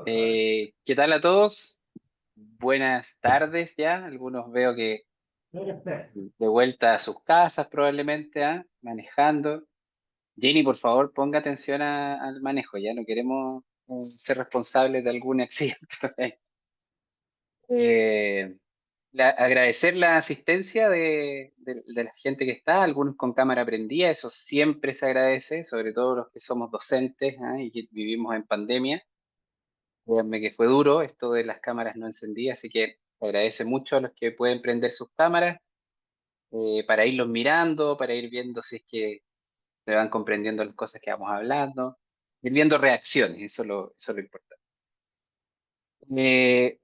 ¿Qué tal a todos? Buenas tardes ya. Algunos veo que de vuelta a sus casas probablemente, manejando. Jenny, por favor, ponga atención al manejo. Ya no queremos ser responsables de algún accidente. Eh, Agradecer la asistencia de la gente que está, algunos con cámara prendida, eso siempre se agradece, sobre todo los que somos docentes, y que vivimos en pandemia. Créanme que fue duro esto de las cámaras no encendidas, así que agradece mucho a los que pueden prender sus cámaras para irlos mirando, para ir viendo si es que se van comprendiendo las cosas que vamos hablando, ir viendo reacciones, eso es lo importante.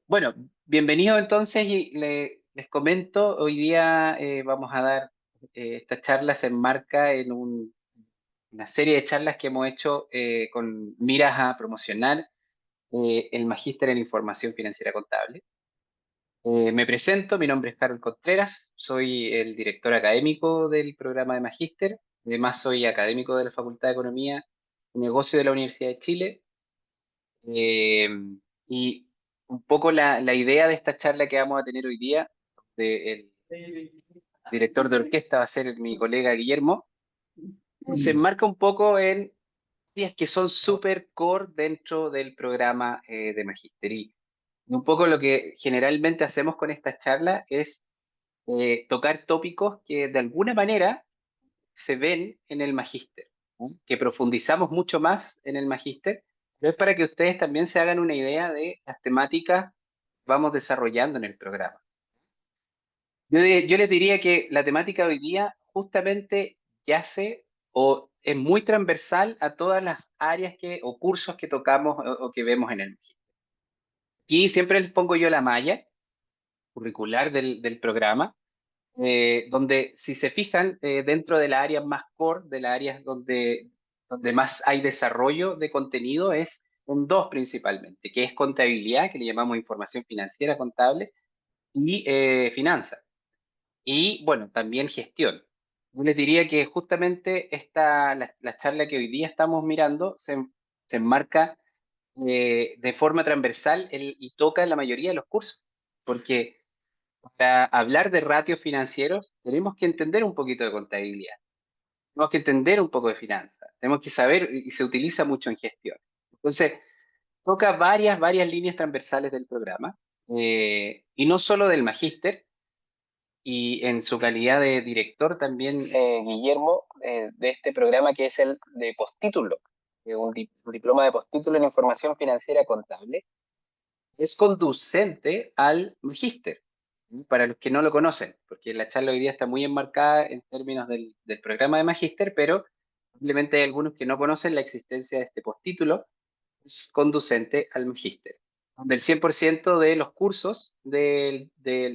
Bueno, bienvenidos entonces y les comento, hoy día vamos a dar, esta charla se enmarca en una serie de charlas que hemos hecho con miras a promocionar el magíster en información financiera contable. Me presento, mi nombre es Carlos Contreras, soy el director académico del programa de Magíster, además soy académico de la Facultad de Economía y Negocio de la Universidad de Chile, eh, y un poco la idea de esta charla que vamos a tener hoy día, el director de orquesta va a ser mi colega Guillermo, se enmarca un poco en áreas que son súper core dentro del programa de Magíster. Y un poco lo que generalmente hacemos con estas charlas es tocar tópicos que de alguna manera se ven en el magíster, ¿no? Que profundizamos mucho más en el magíster, pero es para que ustedes también se hagan una idea de las temáticas que vamos desarrollando en el programa. Yo les diría que la temática de hoy día justamente yace o es muy transversal a todas las áreas o cursos que tocamos o que vemos en el magíster. Aquí siempre les pongo yo la malla curricular del programa, donde si se fijan dentro de las áreas más core, de las áreas donde más hay desarrollo de contenido, es en dos principalmente, que es contabilidad, que le llamamos información financiera contable, y finanzas. Y bueno, también gestión. Yo les diría que justamente la charla que hoy día estamos mirando se enmarca de forma transversal y toca la mayoría de los cursos, porque para hablar de ratios financieros, tenemos que entender un poquito de contabilidad, tenemos que entender un poco de finanzas, tenemos que saber, y se utiliza mucho en gestión. Entonces, toca varias líneas transversales del programa, y no solo del magíster, y en su calidad de director también, Guillermo, de este programa que es el de postítulo, un diploma de postítulo en información financiera contable, es conducente al magíster, ¿sí? Para los que no lo conocen, porque la charla hoy día está muy enmarcada en términos del programa de magíster, pero simplemente hay algunos que no conocen la existencia de este postítulo, es conducente al magíster, donde el 100% de los cursos del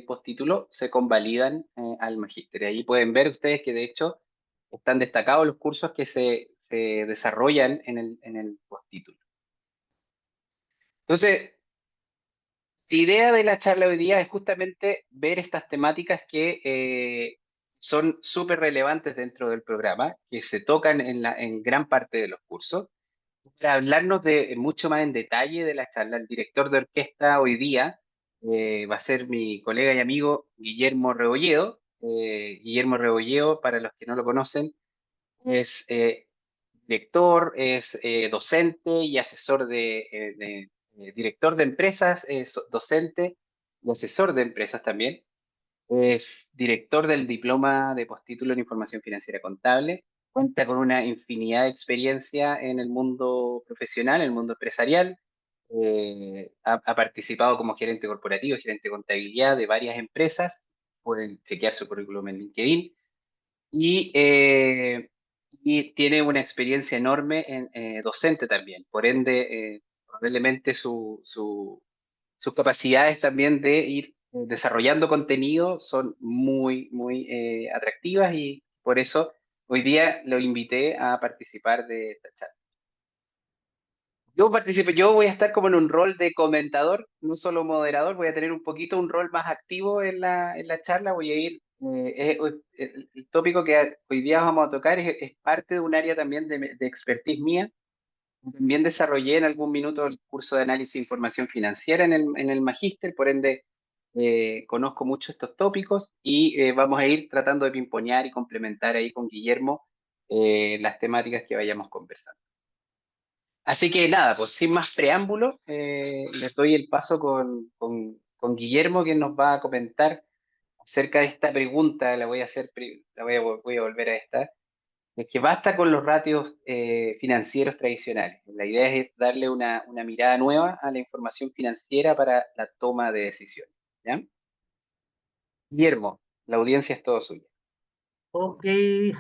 postítulo se convalidan al magíster. Y ahí pueden ver ustedes que de hecho están destacados los cursos que se desarrollan en el postítulo. Entonces, la idea de la charla hoy día es justamente ver estas temáticas que son súper relevantes dentro del programa, que se tocan en gran parte de los cursos. Para hablarnos de mucho más en detalle de la charla, el director de orquesta hoy día va a ser mi colega y amigo Guillermo Rebolledo. Guillermo Rebolledo, para los que no lo conocen, es director, es docente y asesor director de empresas, es docente y asesor de empresas también. Es director del diploma de postítulo en información financiera contable. Cuenta con una infinidad de experiencia en el mundo profesional, en el mundo empresarial. Ha participado como gerente corporativo, gerente de contabilidad de varias empresas. Pueden chequear su currículum en LinkedIn y, y tiene una experiencia enorme en docente también. Por ende, probablemente sus capacidades también de ir desarrollando contenido son muy atractivas y por eso hoy día lo invité a participar de esta charla. Yo voy a estar como en un rol de comentador, no solo moderador, voy a tener un poquito un rol más activo en la charla, voy a ir, el tópico que hoy día vamos a tocar es parte de un área también de expertise mía, También desarrollé en algún minuto el curso de análisis de información financiera en el magíster, por ende conozco mucho estos tópicos y vamos a ir tratando de pimponear y complementar ahí con Guillermo las temáticas que vayamos conversando. Así que nada, pues sin más preámbulo, les doy el paso con Guillermo, que nos va a comentar acerca de esta pregunta. La voy a hacer, voy a volver a esta. Es que basta con los ratios financieros tradicionales. La idea es darle una mirada nueva a la información financiera para la toma de decisiones. ¿Ya? Guillermo, la audiencia es todo suya. Ok,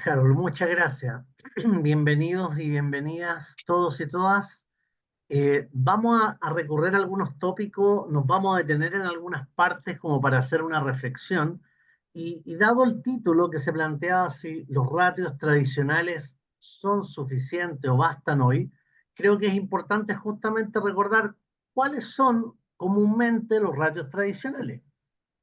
Harold, muchas gracias. Bienvenidos y bienvenidas todos y todas. Vamos a recorrer algunos tópicos, nos vamos a detener en algunas partes como para hacer una reflexión. Y dado el título que se planteaba si los ratios tradicionales son suficientes o bastan hoy, creo que es importante justamente recordar cuáles son comúnmente los ratios tradicionales.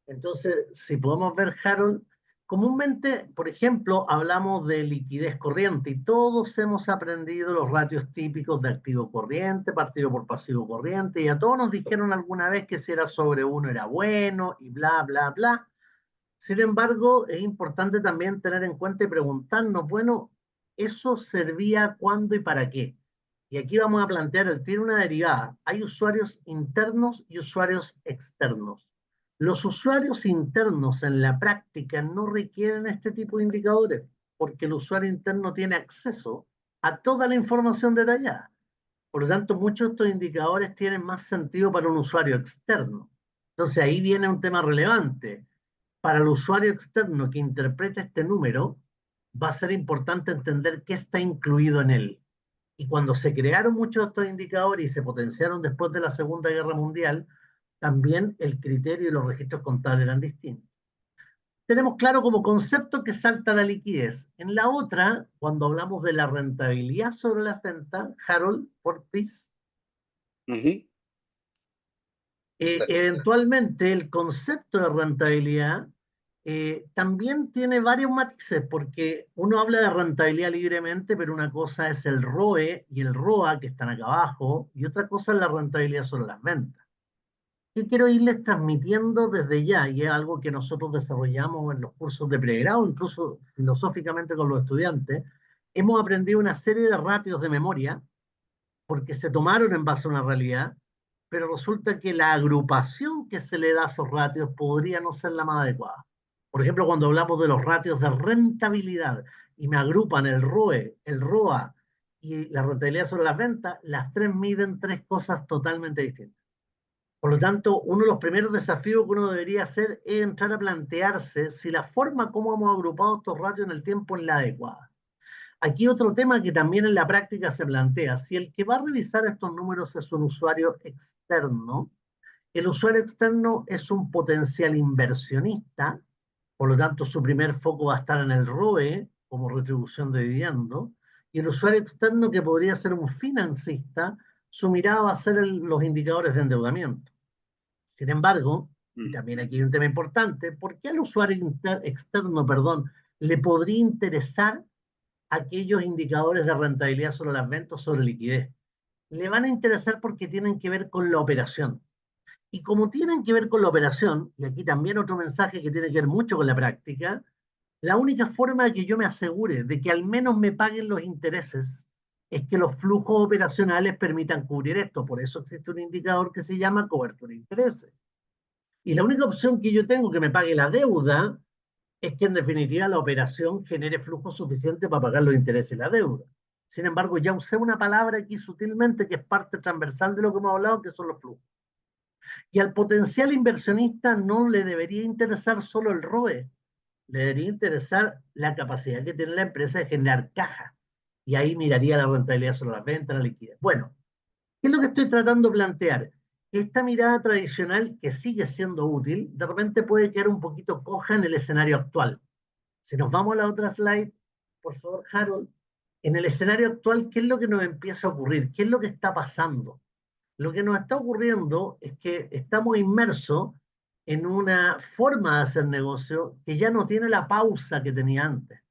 Entonces, si podemos ver, Harold, comúnmente, por ejemplo, hablamos de liquidez corriente y todos hemos aprendido los ratios típicos de activo corriente, partido por pasivo corriente, y a todos nos dijeron alguna vez que si era sobre uno era bueno y bla, bla, bla. Sin embargo, es importante también tener en cuenta y preguntarnos, bueno, ¿eso servía cuándo y para qué? Y aquí vamos a plantear el tiene una derivada. Hay usuarios internos y usuarios externos. Los usuarios internos en la práctica no requieren este tipo de indicadores porque el usuario interno tiene acceso a toda la información detallada. Por lo tanto, muchos de estos indicadores tienen más sentido para un usuario externo. Entonces ahí viene un tema relevante. Para el usuario externo que interprete este número, va a ser importante entender qué está incluido en él. Y cuando se crearon muchos de estos indicadores y se potenciaron después de la Segunda Guerra Mundial, también el criterio y los registros contables eran distintos. Tenemos claro como concepto que salta la liquidez. En la otra, cuando hablamos de la rentabilidad sobre la venta, Harold, por please, Ujú. eventualmente el concepto de rentabilidad también tiene varios matices, porque uno habla de rentabilidad libremente, pero una cosa es el ROE y el ROA que están acá abajo, y otra cosa es la rentabilidad sobre las ventas. ¿Qué quiero irles transmitiendo desde ya? Y es algo que nosotros desarrollamos en los cursos de pregrado, incluso filosóficamente con los estudiantes. Hemos aprendido una serie de ratios de memoria porque se tomaron en base a una realidad, pero resulta que la agrupación que se le da a esos ratios podría no ser la más adecuada. Por ejemplo, cuando hablamos de los ratios de rentabilidad y me agrupan el ROE, el ROA y la rentabilidad sobre las ventas, las tres miden tres cosas totalmente distintas. Por lo tanto, uno de los primeros desafíos que uno debería hacer es entrar a plantearse si la forma como hemos agrupado estos ratios en el tiempo es la adecuada. Aquí otro tema que también en la práctica se plantea, si el que va a revisar estos números es un usuario externo, el usuario externo es un potencial inversionista, por lo tanto su primer foco va a estar en el ROE como retribución de dividendo, y el usuario externo que podría ser un financista, su mirada va a ser los indicadores de endeudamiento. Sin embargo, y Mm. también aquí hay un tema importante, ¿por qué al usuario externo, perdón, le podría interesar aquellos indicadores de rentabilidad sobre las ventas, sobre liquidez? Le van a interesar porque tienen que ver con la operación. Y como tienen que ver con la operación, y aquí también otro mensaje que tiene que ver mucho con la práctica, la única forma de que yo me asegure de que al menos me paguen los intereses es que los flujos operacionales permitan cubrir esto. Por eso existe un indicador que se llama cobertura de intereses. Y la única opción que yo tengo que me pague la deuda es que en definitiva la operación genere flujo suficiente para pagar los intereses y la deuda. Sin embargo, ya usé una palabra aquí sutilmente que es parte transversal de lo que hemos hablado, que son los flujos. Y al potencial inversionista no le debería interesar solo el ROE, le debería interesar la capacidad que tiene la empresa de generar caja. Y ahí miraría la rentabilidad sobre las ventas, la liquidez. Bueno, ¿qué es lo que estoy tratando de plantear? Esta mirada tradicional, que sigue siendo útil, de repente puede quedar un poquito coja en el escenario actual. Si nos vamos a la otra slide, por favor, Harold, en el escenario actual, ¿qué es lo que nos empieza a ocurrir? ¿Qué es lo que está pasando? Lo que nos está ocurriendo es que estamos inmersos en una forma de hacer negocio que ya no tiene la pausa que tenía antes.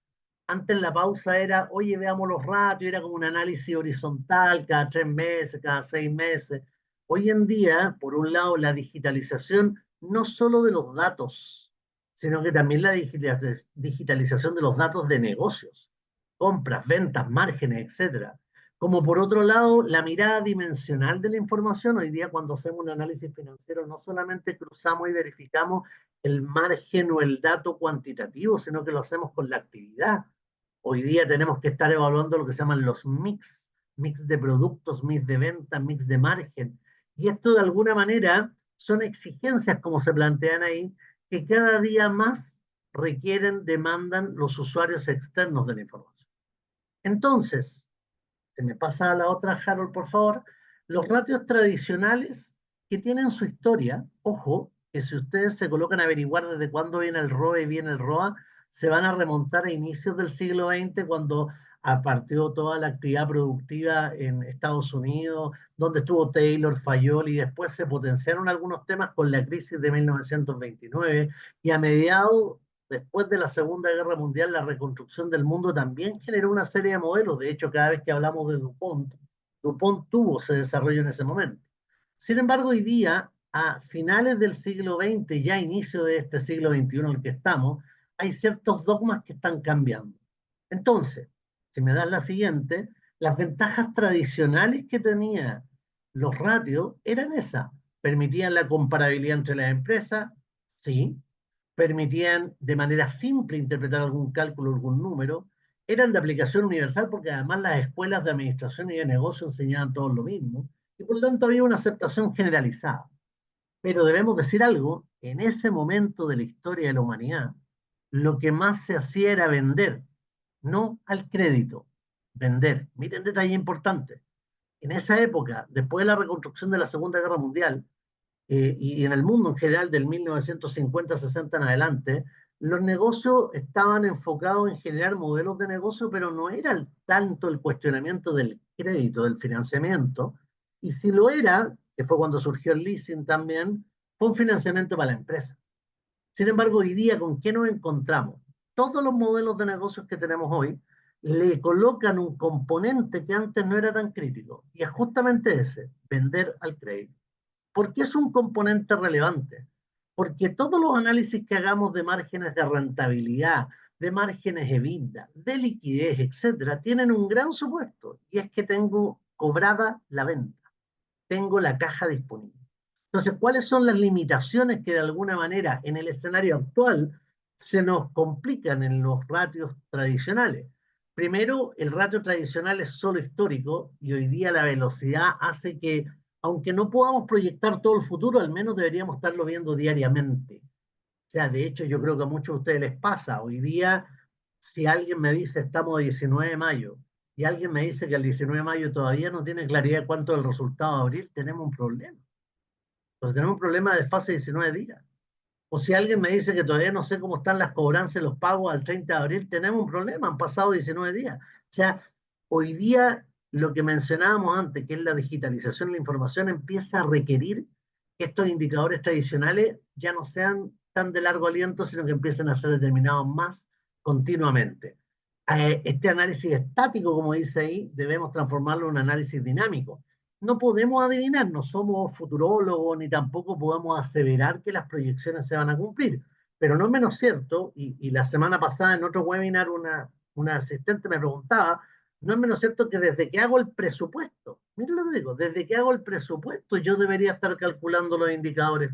Antes la pausa era, oye, veamos los ratios, era como un análisis horizontal cada 3 meses, cada 6 meses. Hoy en día, por un lado, la digitalización no solo de los datos, sino que también la digitalización de los datos de negocios, compras, ventas, márgenes, etcétera. Como por otro lado, la mirada dimensional de la información. Hoy día cuando hacemos un análisis financiero no solamente cruzamos y verificamos el margen o el dato cuantitativo, sino que lo hacemos con la actividad. Hoy día tenemos que estar evaluando lo que se llaman los mix de productos, mix de venta, mix de margen. Y esto de alguna manera son exigencias, como se plantean ahí, que cada día más requieren, demandan los usuarios externos de la información. Entonces, se me pasa a la otra, Harold, por favor, los ratios tradicionales que tienen su historia, ojo, que si ustedes se colocan a averiguar desde cuándo viene el ROE y viene el ROA, se van a remontar a inicios del siglo XX, cuando partió toda la actividad productiva en Estados Unidos, donde estuvo Taylor, Fayol, y después se potenciaron algunos temas con la crisis de 1929, y a mediados, después de la Segunda Guerra Mundial, la reconstrucción del mundo también generó una serie de modelos. De hecho, cada vez que hablamos de DuPont, DuPont tuvo ese desarrollo en ese momento. Sin embargo, hoy día, a finales del siglo XX, ya inicio de este siglo XXI en el que estamos, hay ciertos dogmas que están cambiando. Entonces, si me das la siguiente, las ventajas tradicionales que tenía los ratios eran esas. Permitían la comparabilidad entre las empresas, sí. Permitían de manera simple interpretar algún cálculo, algún número. Eran de aplicación universal porque además las escuelas de administración y de negocio enseñaban todos lo mismo. Y por lo tanto había una aceptación generalizada. Pero debemos decir algo, en ese momento de la historia de la humanidad, lo que más se hacía era vender, no al crédito, vender. Miren, detalle importante. En esa época, después de la reconstrucción de la Segunda Guerra Mundial, y en el mundo en general del 1950-60 en adelante, los negocios estaban enfocados en generar modelos de negocio, pero no era tanto el cuestionamiento del crédito, del financiamiento, y si lo era, que fue cuando surgió el leasing también, fue un financiamiento para la empresa. Sin embargo, hoy día, ¿con qué nos encontramos? Todos los modelos de negocios que tenemos hoy le colocan un componente que antes no era tan crítico, y es justamente ese, vender al crédito. ¿Por qué es un componente relevante? Porque todos los análisis que hagamos de márgenes de rentabilidad, de márgenes EBITDA, de liquidez, etcétera, tienen un gran supuesto, y es que tengo cobrada la venta, tengo la caja disponible. Entonces, ¿cuáles son las limitaciones que de alguna manera en el escenario actual se nos complican en los ratios tradicionales? Primero, el ratio tradicional es solo histórico, y hoy día la velocidad hace que, aunque no podamos proyectar todo el futuro, al menos deberíamos estarlo viendo diariamente. O sea, de hecho, yo creo que a muchos de ustedes les pasa. Hoy día, si alguien me dice estamos a 19 de mayo y alguien me dice que el 19 de mayo todavía no tiene claridad de cuánto es el resultado de abril, tenemos un problema. Entonces tenemos un problema de fase 19 días. O si alguien me dice que todavía no sé cómo están las cobranzas y los pagos al 30 de abril, tenemos un problema, han pasado 19 días. O sea, hoy día lo que mencionábamos antes, que es la digitalización de la información, empieza a requerir que estos indicadores tradicionales ya no sean tan de largo aliento, sino que empiecen a ser determinados más continuamente. Este análisis estático, como dice ahí, debemos transformarlo en un análisis dinámico. No podemos adivinar, no somos futurólogos, ni tampoco podemos aseverar que las proyecciones se van a cumplir, pero no es menos cierto, y la semana pasada en otro webinar una asistente me preguntaba, no es menos cierto que desde que hago el presupuesto, miren lo que digo, desde que hago el presupuesto yo debería estar calculando los indicadores,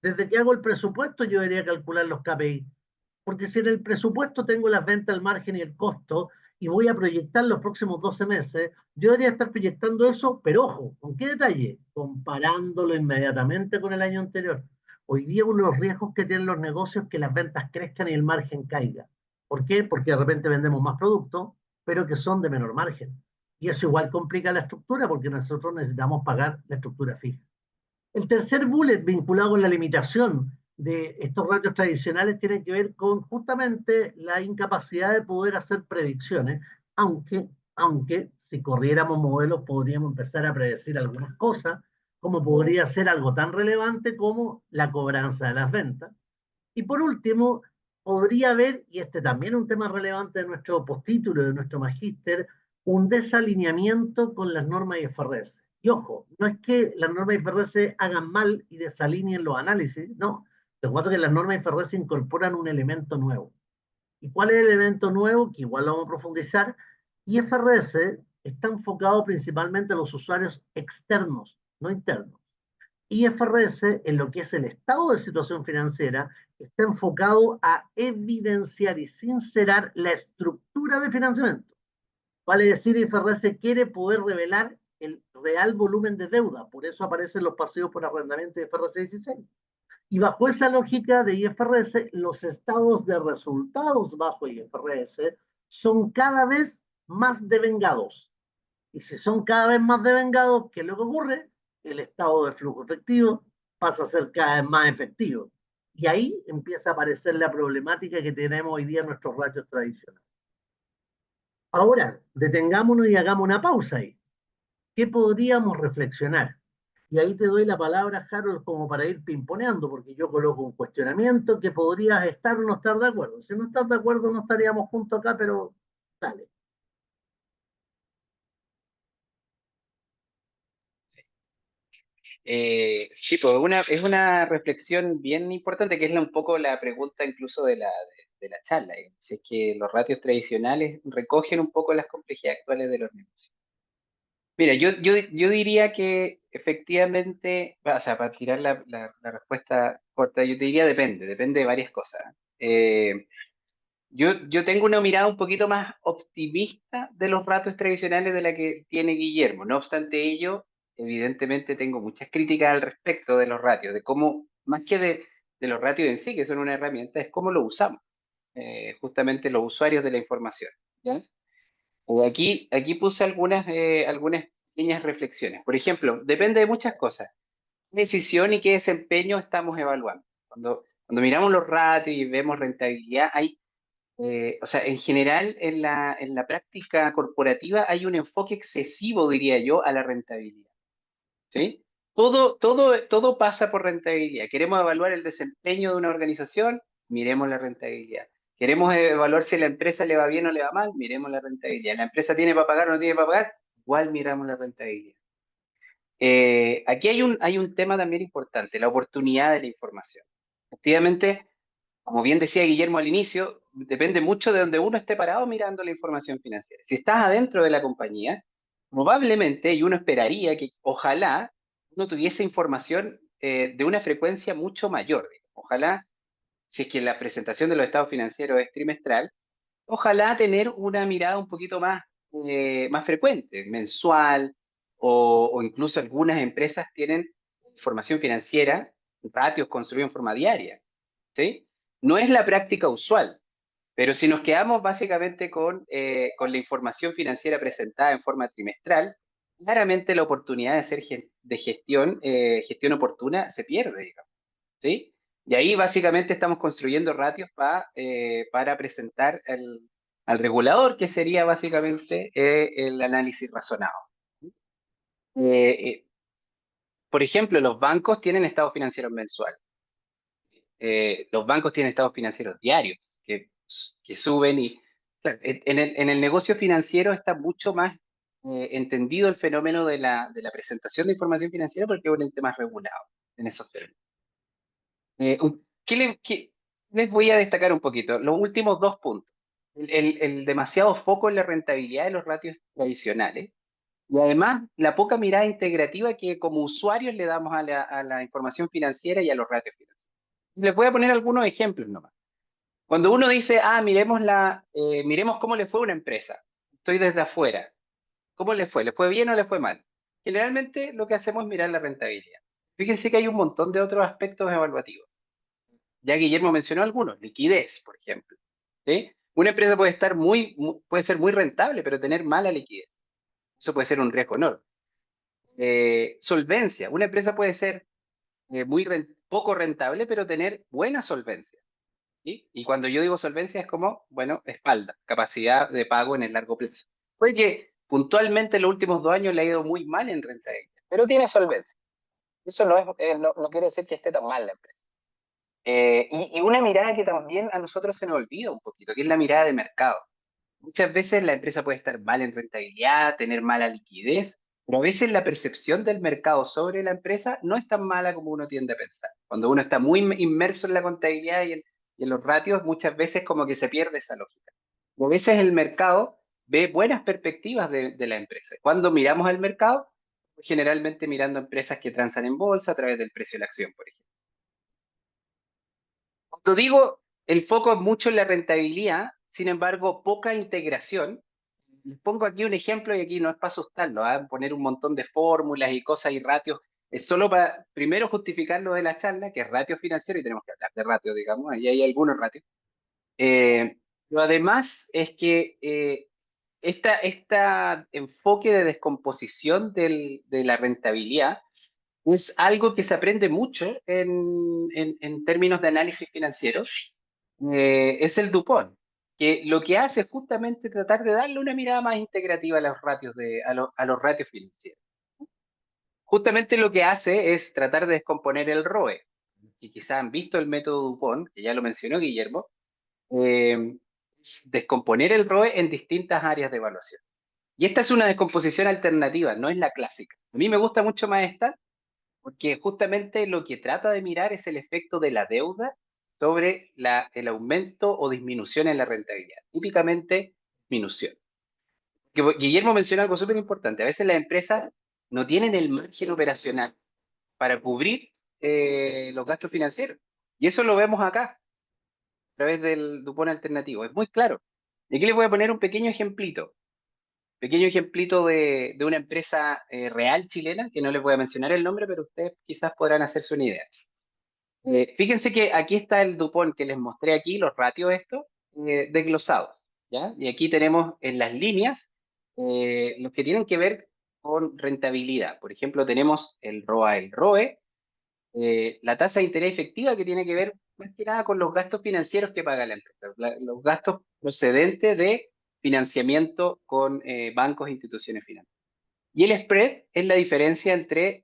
desde que hago el presupuesto yo debería calcular los KPI, porque si en el presupuesto tengo las ventas, el margen y el costo, y voy a proyectar los próximos 12 meses, yo debería estar proyectando eso, pero ojo, ¿con qué detalle? Comparándolo inmediatamente con el año anterior. Hoy día uno de los riesgos que tienen los negocios es que las ventas crezcan y el margen caiga. ¿Por qué? Porque de repente vendemos más productos, pero que son de menor margen. Y eso igual complica la estructura porque nosotros necesitamos pagar la estructura fija. El tercer bullet vinculado con la limitación de estos ratios tradicionales tiene que ver con justamente la incapacidad de poder hacer predicciones, aunque si corriéramos modelos podríamos empezar a predecir algunas cosas, como podría ser algo tan relevante como la cobranza de las ventas. Y por último, podría haber, y este también es un tema relevante de nuestro postítulo, de nuestro magíster, un desalineamiento con las normas IFRS. Y ojo, no es que las normas IFRS hagan mal y desalineen los análisis, no. Lo que pasa es que las normas IFRS incorporan un elemento nuevo. ¿Y cuál es el elemento nuevo? Que igual lo vamos a profundizar. IFRS está enfocado principalmente a los usuarios externos, no internos. IFRS, en lo que es el estado de situación financiera, está enfocado a evidenciar y sincerar la estructura de financiamiento. Vale decir, IFRS quiere poder revelar el real volumen de deuda, por eso aparecen los pasivos por arrendamiento de IFRS 16. Y bajo esa lógica de IFRS, los estados de resultados bajo IFRS son cada vez más devengados. Y si son cada vez más devengados, ¿qué es lo que ocurre? El estado de flujo efectivo pasa a ser cada vez más efectivo. Y ahí empieza a aparecer la problemática que tenemos hoy día en nuestros ratios tradicionales. Ahora, detengámonos y hagamos una pausa ahí. ¿Qué podríamos reflexionar? Y ahí te doy la palabra, Harold, como para ir pimponeando, porque yo coloco un cuestionamiento que podrías estar o no estar de acuerdo. Si no estás de acuerdo, no estaríamos juntos acá, pero dale. Sí, pues es una reflexión bien importante, que es un poco la pregunta incluso de la charla. Si es que los ratios tradicionales recogen un poco las complejidades actuales de los negocios. Mira, yo diría que efectivamente, o sea, para tirar la respuesta corta, yo te diría depende de varias cosas. Yo tengo una mirada un poquito más optimista de los ratios tradicionales de la que tiene Guillermo. No obstante ello, evidentemente tengo muchas críticas al respecto de los ratios, de cómo, más que de los ratios en sí, que son una herramienta, es cómo lo usamos, justamente los usuarios de la información. ¿Ya? Aquí puse algunas pequeñas reflexiones. Por ejemplo, depende de muchas cosas. ¿Qué decisión y qué desempeño estamos evaluando? Cuando miramos los ratios y vemos rentabilidad, o sea, en general en la práctica corporativa hay un enfoque excesivo, diría yo, a la rentabilidad. ¿Sí? Todo pasa por rentabilidad. Queremos evaluar el desempeño de una organización, miremos la rentabilidad. Queremos evaluar si a la empresa le va bien o le va mal, miremos la rentabilidad. ¿La empresa tiene para pagar o no tiene para pagar? Igual miramos la rentabilidad. Aquí hay un tema también importante, la oportunidad de la información. Efectivamente, como bien decía Guillermo al inicio, depende mucho de donde uno esté parado mirando la información financiera. Si estás adentro de la compañía, probablemente, y uno esperaría que ojalá uno tuviese información de una frecuencia mucho mayor. Ojalá, si es que la presentación de los estados financieros es trimestral, ojalá tener una mirada un poquito más frecuente, mensual, o incluso algunas empresas tienen información financiera, ratios construidos en forma diaria. ¿Sí? No es la práctica usual, pero si nos quedamos básicamente con la información financiera presentada en forma trimestral, claramente la oportunidad de hacer de gestión oportuna se pierde, digamos, ¿sí? Y ahí básicamente estamos construyendo ratios para presentar al regulador, que sería básicamente el análisis razonado. Eh, eh, por ejemplo, los bancos tienen estados financieros mensuales. Los bancos tienen estados financieros diarios que suben y claro, en el negocio financiero está mucho más entendido el fenómeno de la presentación de información financiera porque es un ente más regulado en esos términos. ¿Qué les voy a destacar un poquito? Los últimos dos puntos. El demasiado foco en la rentabilidad de los ratios tradicionales y además la poca mirada integrativa que como usuarios le damos a la información financiera y a los ratios financieros. Les voy a poner algunos ejemplos nomás. Cuando uno dice, miremos miremos cómo le fue a una empresa. Estoy desde afuera. ¿Cómo le fue? ¿Le fue bien o le fue mal? Generalmente lo que hacemos es mirar la rentabilidad. Fíjense que hay un montón de otros aspectos evaluativos. Ya Guillermo mencionó algunos, liquidez, por ejemplo. ¿Sí? Una empresa puede estar puede ser muy rentable, pero tener mala liquidez. Eso puede ser un riesgo enorme. Solvencia. Una empresa puede ser poco rentable, pero tener buena solvencia. ¿Sí? Y cuando yo digo solvencia es como, bueno, espalda, capacidad de pago en el largo plazo. Puede que puntualmente en los últimos 2 años le ha ido muy mal en rentabilidad, pero tiene solvencia. Eso no quiere decir que esté tan mal la empresa. Y una mirada que también a nosotros se nos olvida un poquito, que es la mirada de mercado. Muchas veces la empresa puede estar mal en rentabilidad, tener mala liquidez, pero a veces la percepción del mercado sobre la empresa no es tan mala como uno tiende a pensar. Cuando uno está muy inmerso en la contabilidad y en los ratios, muchas veces como que se pierde esa lógica. A veces el mercado ve buenas perspectivas de la empresa. Cuando miramos al mercado, generalmente mirando empresas que transan en bolsa a través del precio de la acción, por ejemplo. Cuando digo el foco es mucho en la rentabilidad, sin embargo, poca integración. Les pongo aquí un ejemplo y aquí no es para asustarlo, ¿ah? Poner un montón de fórmulas y cosas y ratios. Es solo para, primero, justificar lo de la charla, que es ratio financiero, y tenemos que hablar de ratio, digamos, ahí hay algunos ratios. Eh, pero además es que esta enfoque de descomposición de la rentabilidad es algo que se aprende mucho en términos de análisis financiero. Es el DuPont, que lo que hace es justamente tratar de darle una mirada más integrativa a los ratios, a los ratios financieros. Justamente lo que hace es tratar de descomponer el ROE, que quizás han visto el método DuPont, que ya lo mencionó Guillermo, es descomponer el ROE en distintas áreas de evaluación. Y esta es una descomposición alternativa, no es la clásica. A mí me gusta mucho más esta, porque justamente lo que trata de mirar es el efecto de la deuda sobre el aumento o disminución en la rentabilidad. Típicamente, disminución. Guillermo menciona algo súper importante. A veces las empresas no tienen el margen operacional para cubrir los gastos financieros. Y eso lo vemos acá, a través del Dupont alternativo. Es muy claro. Y aquí les voy a poner un pequeño ejemplito. Pequeño ejemplito de una empresa real chilena, que no les voy a mencionar el nombre, pero ustedes quizás podrán hacerse una idea. Fíjense que aquí está el Dupont que les mostré aquí, los ratios estos, desglosados, ¿ya? Y aquí tenemos en las líneas los que tienen que ver con rentabilidad. Por ejemplo, tenemos el ROA, el ROE, la tasa de interés efectiva que tiene que ver más que nada con los gastos financieros que paga la empresa, los gastos procedentes de financiamiento con bancos e instituciones financieras. Y el spread es la diferencia entre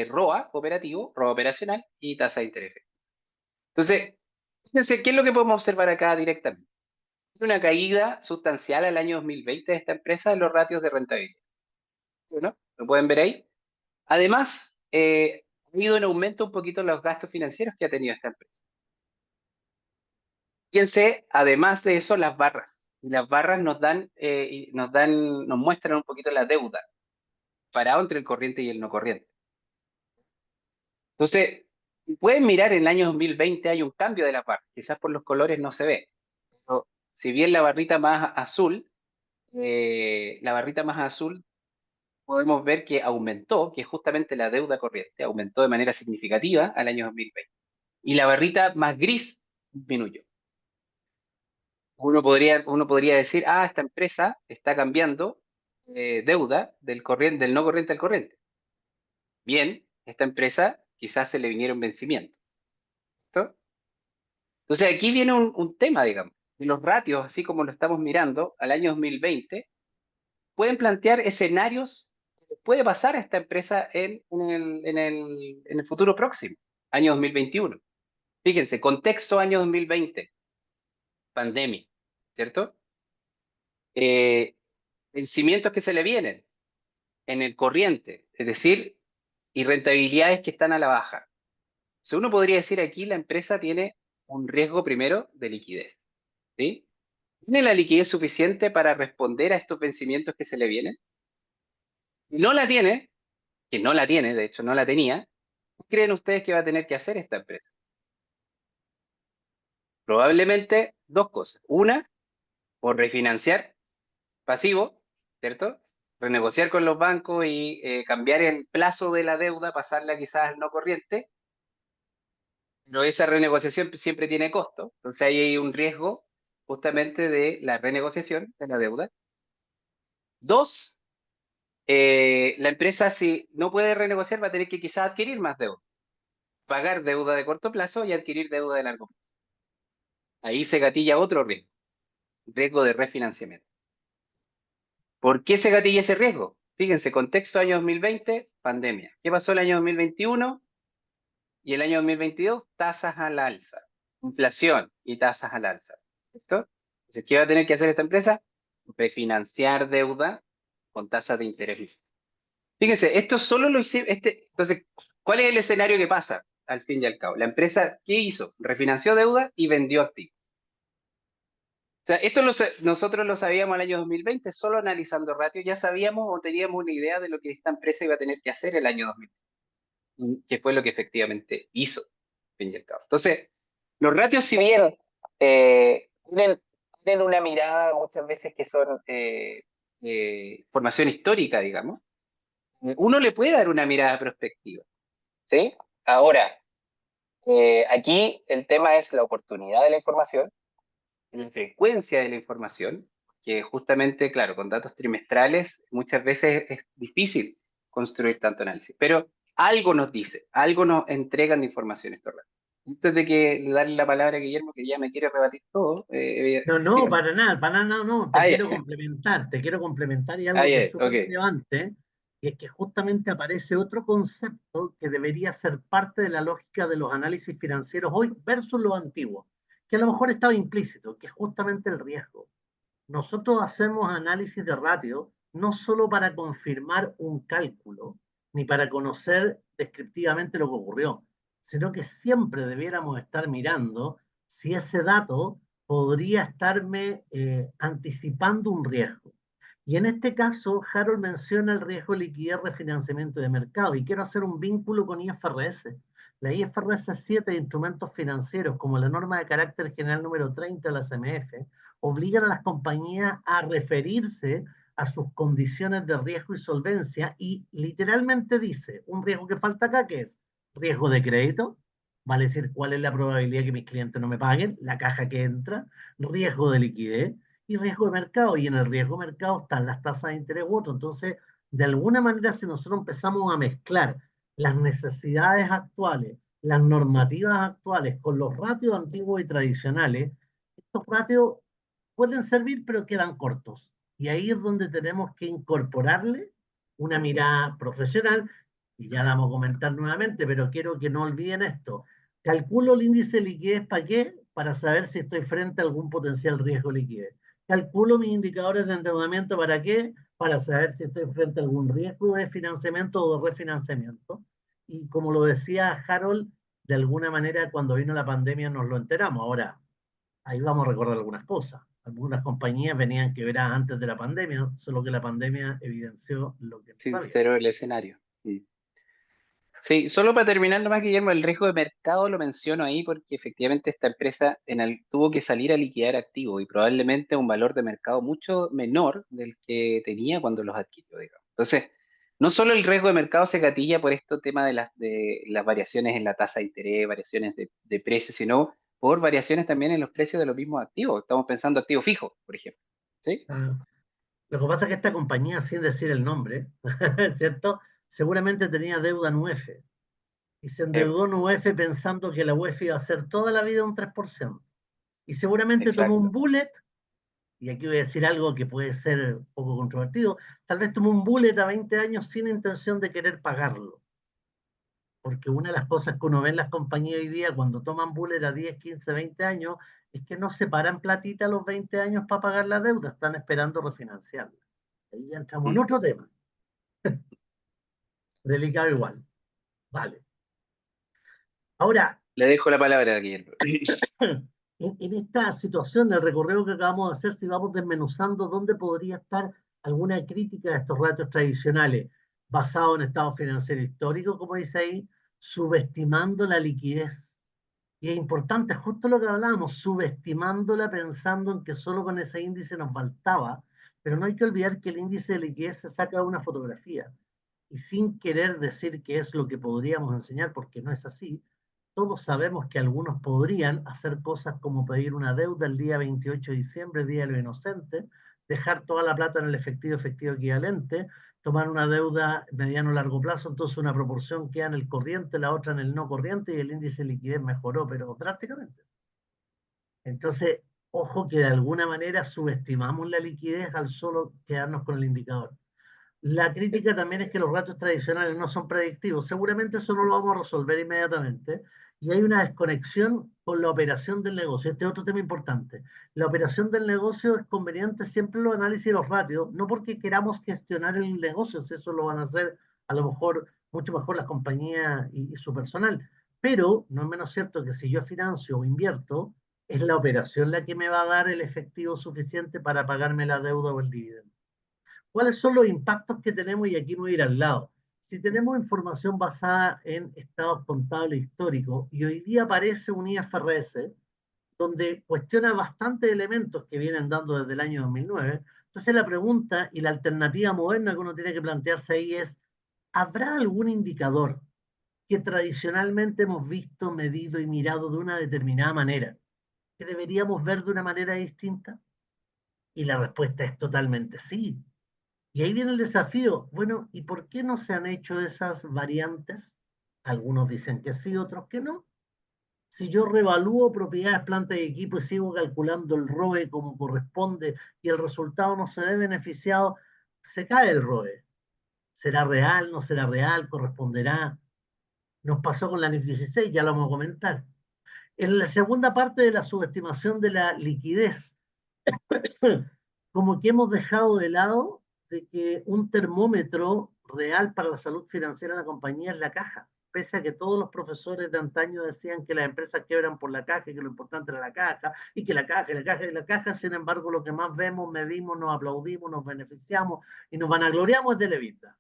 ROA operativo, ROA operacional y tasa de interés efectiva. Entonces, fíjense, ¿qué es lo que podemos observar acá directamente? Una caída sustancial al año 2020 de esta empresa en los ratios de rentabilidad. ¿No? ¿Lo pueden ver ahí? Además, ha habido un aumento un poquito en los gastos financieros que ha tenido esta empresa. Fíjense, además de eso, las barras. Y las barras nos muestran un poquito la deuda, parado entre el corriente y el no corriente. Entonces, si pueden mirar en el año 2020 hay un cambio de las barras. Quizás por los colores no se ve. Pero si bien la barrita más azul podemos ver que aumentó, que es justamente la deuda corriente, aumentó de manera significativa al año 2020. Y la barrita más gris disminuyó. Uno podría decir, ah, esta empresa está cambiando deuda del no corriente al corriente. Bien, esta empresa quizás se le vinieron vencimientos. ¿Cierto? Entonces aquí viene un tema, digamos. Y los ratios, así como lo estamos mirando al año 2020, pueden plantear escenarios que puede pasar a esta empresa en el futuro próximo, año 2021. Fíjense, contexto año 2020, pandemia, ¿cierto? Eh, Vencimientos que se le vienen en el corriente, es decir, y rentabilidades que están a la baja. O uno podría decir aquí la empresa tiene un riesgo primero de liquidez, ¿sí? ¿Tiene la liquidez suficiente para responder a estos vencimientos que se le vienen? Si no la tiene, que no la tiene, de hecho no la tenía, ¿qué creen ustedes que va a tener que hacer esta empresa? Probablemente dos cosas. Una, o refinanciar pasivo, ¿cierto? Renegociar con los bancos y cambiar el plazo de la deuda, pasarla quizás al no corriente, pero esa renegociación siempre tiene costo, entonces ahí hay un riesgo justamente de la renegociación de la deuda. Dos, la empresa si no puede renegociar va a tener que quizás adquirir más deuda, pagar deuda de corto plazo y adquirir deuda de largo plazo. Ahí se gatilla otro riesgo, riesgo de refinanciamiento. ¿Por qué se gatilla ese riesgo? Fíjense, contexto año 2020, pandemia. ¿Qué pasó el año 2021? Y el año 2022, tasas al alza, inflación y tasas al alza. ¿Cierto? Entonces, ¿qué va a tener que hacer esta empresa? Refinanciar deuda con tasas de interés. Fíjense, esto solo lo hice, entonces, ¿cuál es el escenario que pasa al fin y al cabo? La empresa, ¿qué hizo? Refinanció deuda y vendió activos. O sea, nosotros lo sabíamos el año 2020, solo analizando ratios, ya sabíamos o teníamos una idea de lo que esta empresa iba a tener que hacer el año 2020, que fue lo que efectivamente hizo, al fin y al cabo. Entonces, los ratios, si bien tienen una mirada muchas veces que son formación histórica, digamos, uno le puede dar una mirada prospectiva, ¿sí? Ahora, aquí el tema es la oportunidad de la información, la frecuencia de la información, que justamente, claro, con datos trimestrales muchas veces es difícil construir tanto análisis, pero algo nos dice, algo nos entregan de información estos ratos. Antes de que darle la palabra a Guillermo, que ya me quiere rebatir todo, No, no, dígame. para nada, no, Ah, ya, te quiero complementar y ah, algo que es ya, súper ok. relevante, y es que justamente aparece otro concepto que debería ser parte de la lógica de los análisis financieros hoy versus los antiguos, que a lo mejor estaba implícito, que es justamente el riesgo. Nosotros hacemos análisis de ratio no solo para confirmar un cálculo, ni para conocer descriptivamente lo que ocurrió, sino que siempre debiéramos estar mirando si ese dato podría estarme anticipando un riesgo. Y en este caso, Harold menciona el riesgo de liquidez refinanciamiento de mercado, y quiero hacer un vínculo con IFRS. La IFRS 7 de instrumentos financieros, como la norma de carácter general número 30 de la CMF, obligan a las compañías a referirse a sus condiciones de riesgo y solvencia, y literalmente dice, un riesgo que falta acá, que es riesgo de crédito, vale decir cuál es la probabilidad que mis clientes no me paguen, la caja que entra, riesgo de liquidez y riesgo de mercado, y en el riesgo de mercado están las tasas de interés u otro. Entonces, de alguna manera, si nosotros empezamos a mezclar las necesidades actuales, las normativas actuales con los ratios antiguos y tradicionales, estos ratios pueden servir, pero quedan cortos. Y ahí es donde tenemos que incorporarle una mirada profesional, y ya la vamos a comentar nuevamente, pero quiero que no olviden esto. Calculo el índice de liquidez, ¿para qué? Para saber si estoy frente a algún potencial riesgo de liquidez. Calculo mis indicadores de endeudamiento, ¿para qué? Para saber si estoy frente a algún riesgo de financiamiento o de refinanciamiento. Y como lo decía Harold, de alguna manera cuando vino la pandemia nos lo enteramos. Ahora, ahí vamos a recordar algunas cosas. Algunas compañías venían quebradas antes de la pandemia, solo que la pandemia evidenció lo que no sabíamos. Sincero el escenario. Mm. Sí, solo para terminar nomás, Guillermo, el riesgo de mercado lo menciono ahí porque efectivamente esta empresa tuvo que salir a liquidar activos y probablemente un valor de mercado mucho menor del que tenía cuando los adquirió, digamos. Entonces, no solo el riesgo de mercado se gatilla por este tema de las variaciones en la tasa de interés, variaciones de precios, sino por variaciones también en los precios de los mismos activos. Estamos pensando activos fijos, por ejemplo. ¿Sí? Ah, lo que pasa es que esta compañía, sin decir el nombre, ¿cierto? Seguramente tenía deuda en UEF y se endeudó en UEF pensando que la UEF iba a ser toda la vida un 3%. Y seguramente tomó un Exacto. bullet, y aquí voy a decir algo que puede ser un poco controvertido, tal vez tomó un bullet a 20 años sin intención de querer pagarlo. Porque una de las cosas que uno ve en las compañías hoy día cuando toman bullet a 10, 15, 20 años es que no separan platita a los 20 años para pagar la deuda, están esperando refinanciarla. Ahí ya entramos en Mm. otro tema, delicado igual. Vale. Ahora, Le dejo la palabra a Guillermo. en esta situación, el recorrido que acabamos de hacer, si vamos desmenuzando dónde podría estar alguna crítica de estos ratios tradicionales, basado en estado financiero histórico, como dice ahí, subestimando la liquidez. Y es importante, justo lo que hablábamos, subestimándola pensando en que solo con ese índice nos faltaba, pero no hay que olvidar que el índice de liquidez se saca de una fotografía. Y sin querer decir que es lo que podríamos enseñar, porque no es así, todos sabemos que algunos podrían hacer cosas como pedir una deuda el día 28 de diciembre, Día de los Inocentes, dejar toda la plata en el efectivo equivalente, tomar una deuda mediano o largo plazo, entonces una proporción queda en el corriente, la otra en el no corriente, y el índice de liquidez mejoró, pero drásticamente. Entonces, ojo que de alguna manera subestimamos la liquidez al solo quedarnos con el indicador. La crítica también es que los ratios tradicionales no son predictivos. Seguramente eso no lo vamos a resolver inmediatamente. Y hay una desconexión con la operación del negocio. Este es otro tema importante. La operación del negocio es conveniente siempre los análisis de los ratios, no porque queramos gestionar el negocio, si eso lo van a hacer a lo mejor mucho mejor las compañías y su personal. Pero no es menos cierto que si yo financio o invierto, es la operación la que me va a dar el efectivo suficiente para pagarme la deuda o el dividendo. ¿Cuáles son los impactos que tenemos? Y aquí me voy a ir al lado. Si tenemos información basada en estados contables históricos, y hoy día aparece un IFRS, donde cuestiona bastantes elementos que vienen dando desde el año 2009, entonces la pregunta y la alternativa moderna que uno tiene que plantearse ahí es, ¿habrá algún indicador que tradicionalmente hemos visto, medido y mirado de una determinada manera, que deberíamos ver de una manera distinta? Y la respuesta es totalmente sí. Y ahí viene el desafío. Bueno, ¿y por qué no se han hecho esas variantes? Algunos dicen que sí, otros que no. Si yo revalúo propiedades, plantas y equipo y sigo calculando el ROE como corresponde y el resultado no se ve beneficiado, se cae el ROE. ¿Será real? ¿No será real? ¿Corresponderá? Nos pasó con la NIF 16, ya lo vamos a comentar. En la segunda parte de la subestimación de la liquidez, como que hemos dejado de lado de que un termómetro real para la salud financiera de la compañía es la caja, pese a que todos los profesores de antaño decían que las empresas quiebran por la caja y que lo importante era la caja, y que la caja, y la caja, y la caja, sin embargo, lo que más vemos, medimos, nos aplaudimos, nos beneficiamos y nos vanagloriamos es del EBITDA.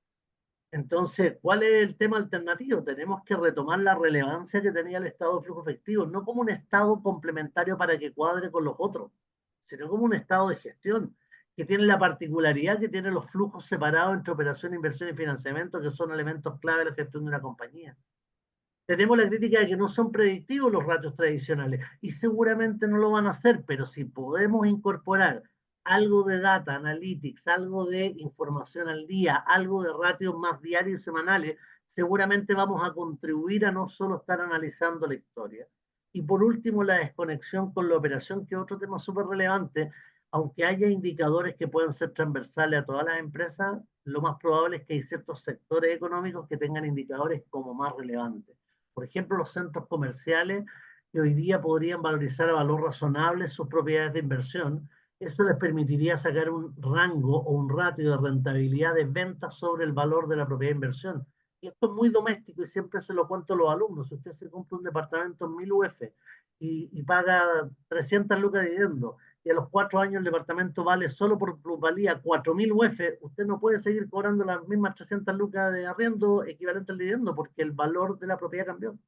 Entonces, ¿cuál es el tema alternativo? Tenemos que retomar la relevancia que tenía el estado de flujo efectivo, no como un estado complementario para que cuadre con los otros, sino como un estado de gestión que tiene la particularidad que tiene los flujos separados entre operación, inversión y financiamiento, que son elementos clave de la gestión de una compañía. Tenemos la crítica de que no son predictivos los ratios tradicionales y seguramente no lo van a hacer, pero si podemos incorporar algo de data analytics, algo de información al día, algo de ratios más diarios y semanales, seguramente vamos a contribuir a no solo estar analizando la historia. Y por último, la desconexión con la operación, que es otro tema súper relevante. Aunque haya indicadores que puedan ser transversales a todas las empresas, lo más probable es que hay ciertos sectores económicos que tengan indicadores como más relevantes. Por ejemplo, los centros comerciales que hoy día podrían valorizar a valor razonable sus propiedades de inversión. Eso les permitiría sacar un rango o un ratio de rentabilidad de ventas sobre el valor de la propiedad de inversión. Y esto es muy doméstico y siempre se lo cuento a los alumnos. Si usted se compra un departamento en 1000 UF y paga 300 lucas de dividendo y a los 4 años el departamento vale solo por plusvalía 4000 UF, usted no puede seguir cobrando las mismas 300 lucas de arriendo equivalente al dividendo porque el valor de la propiedad cambió.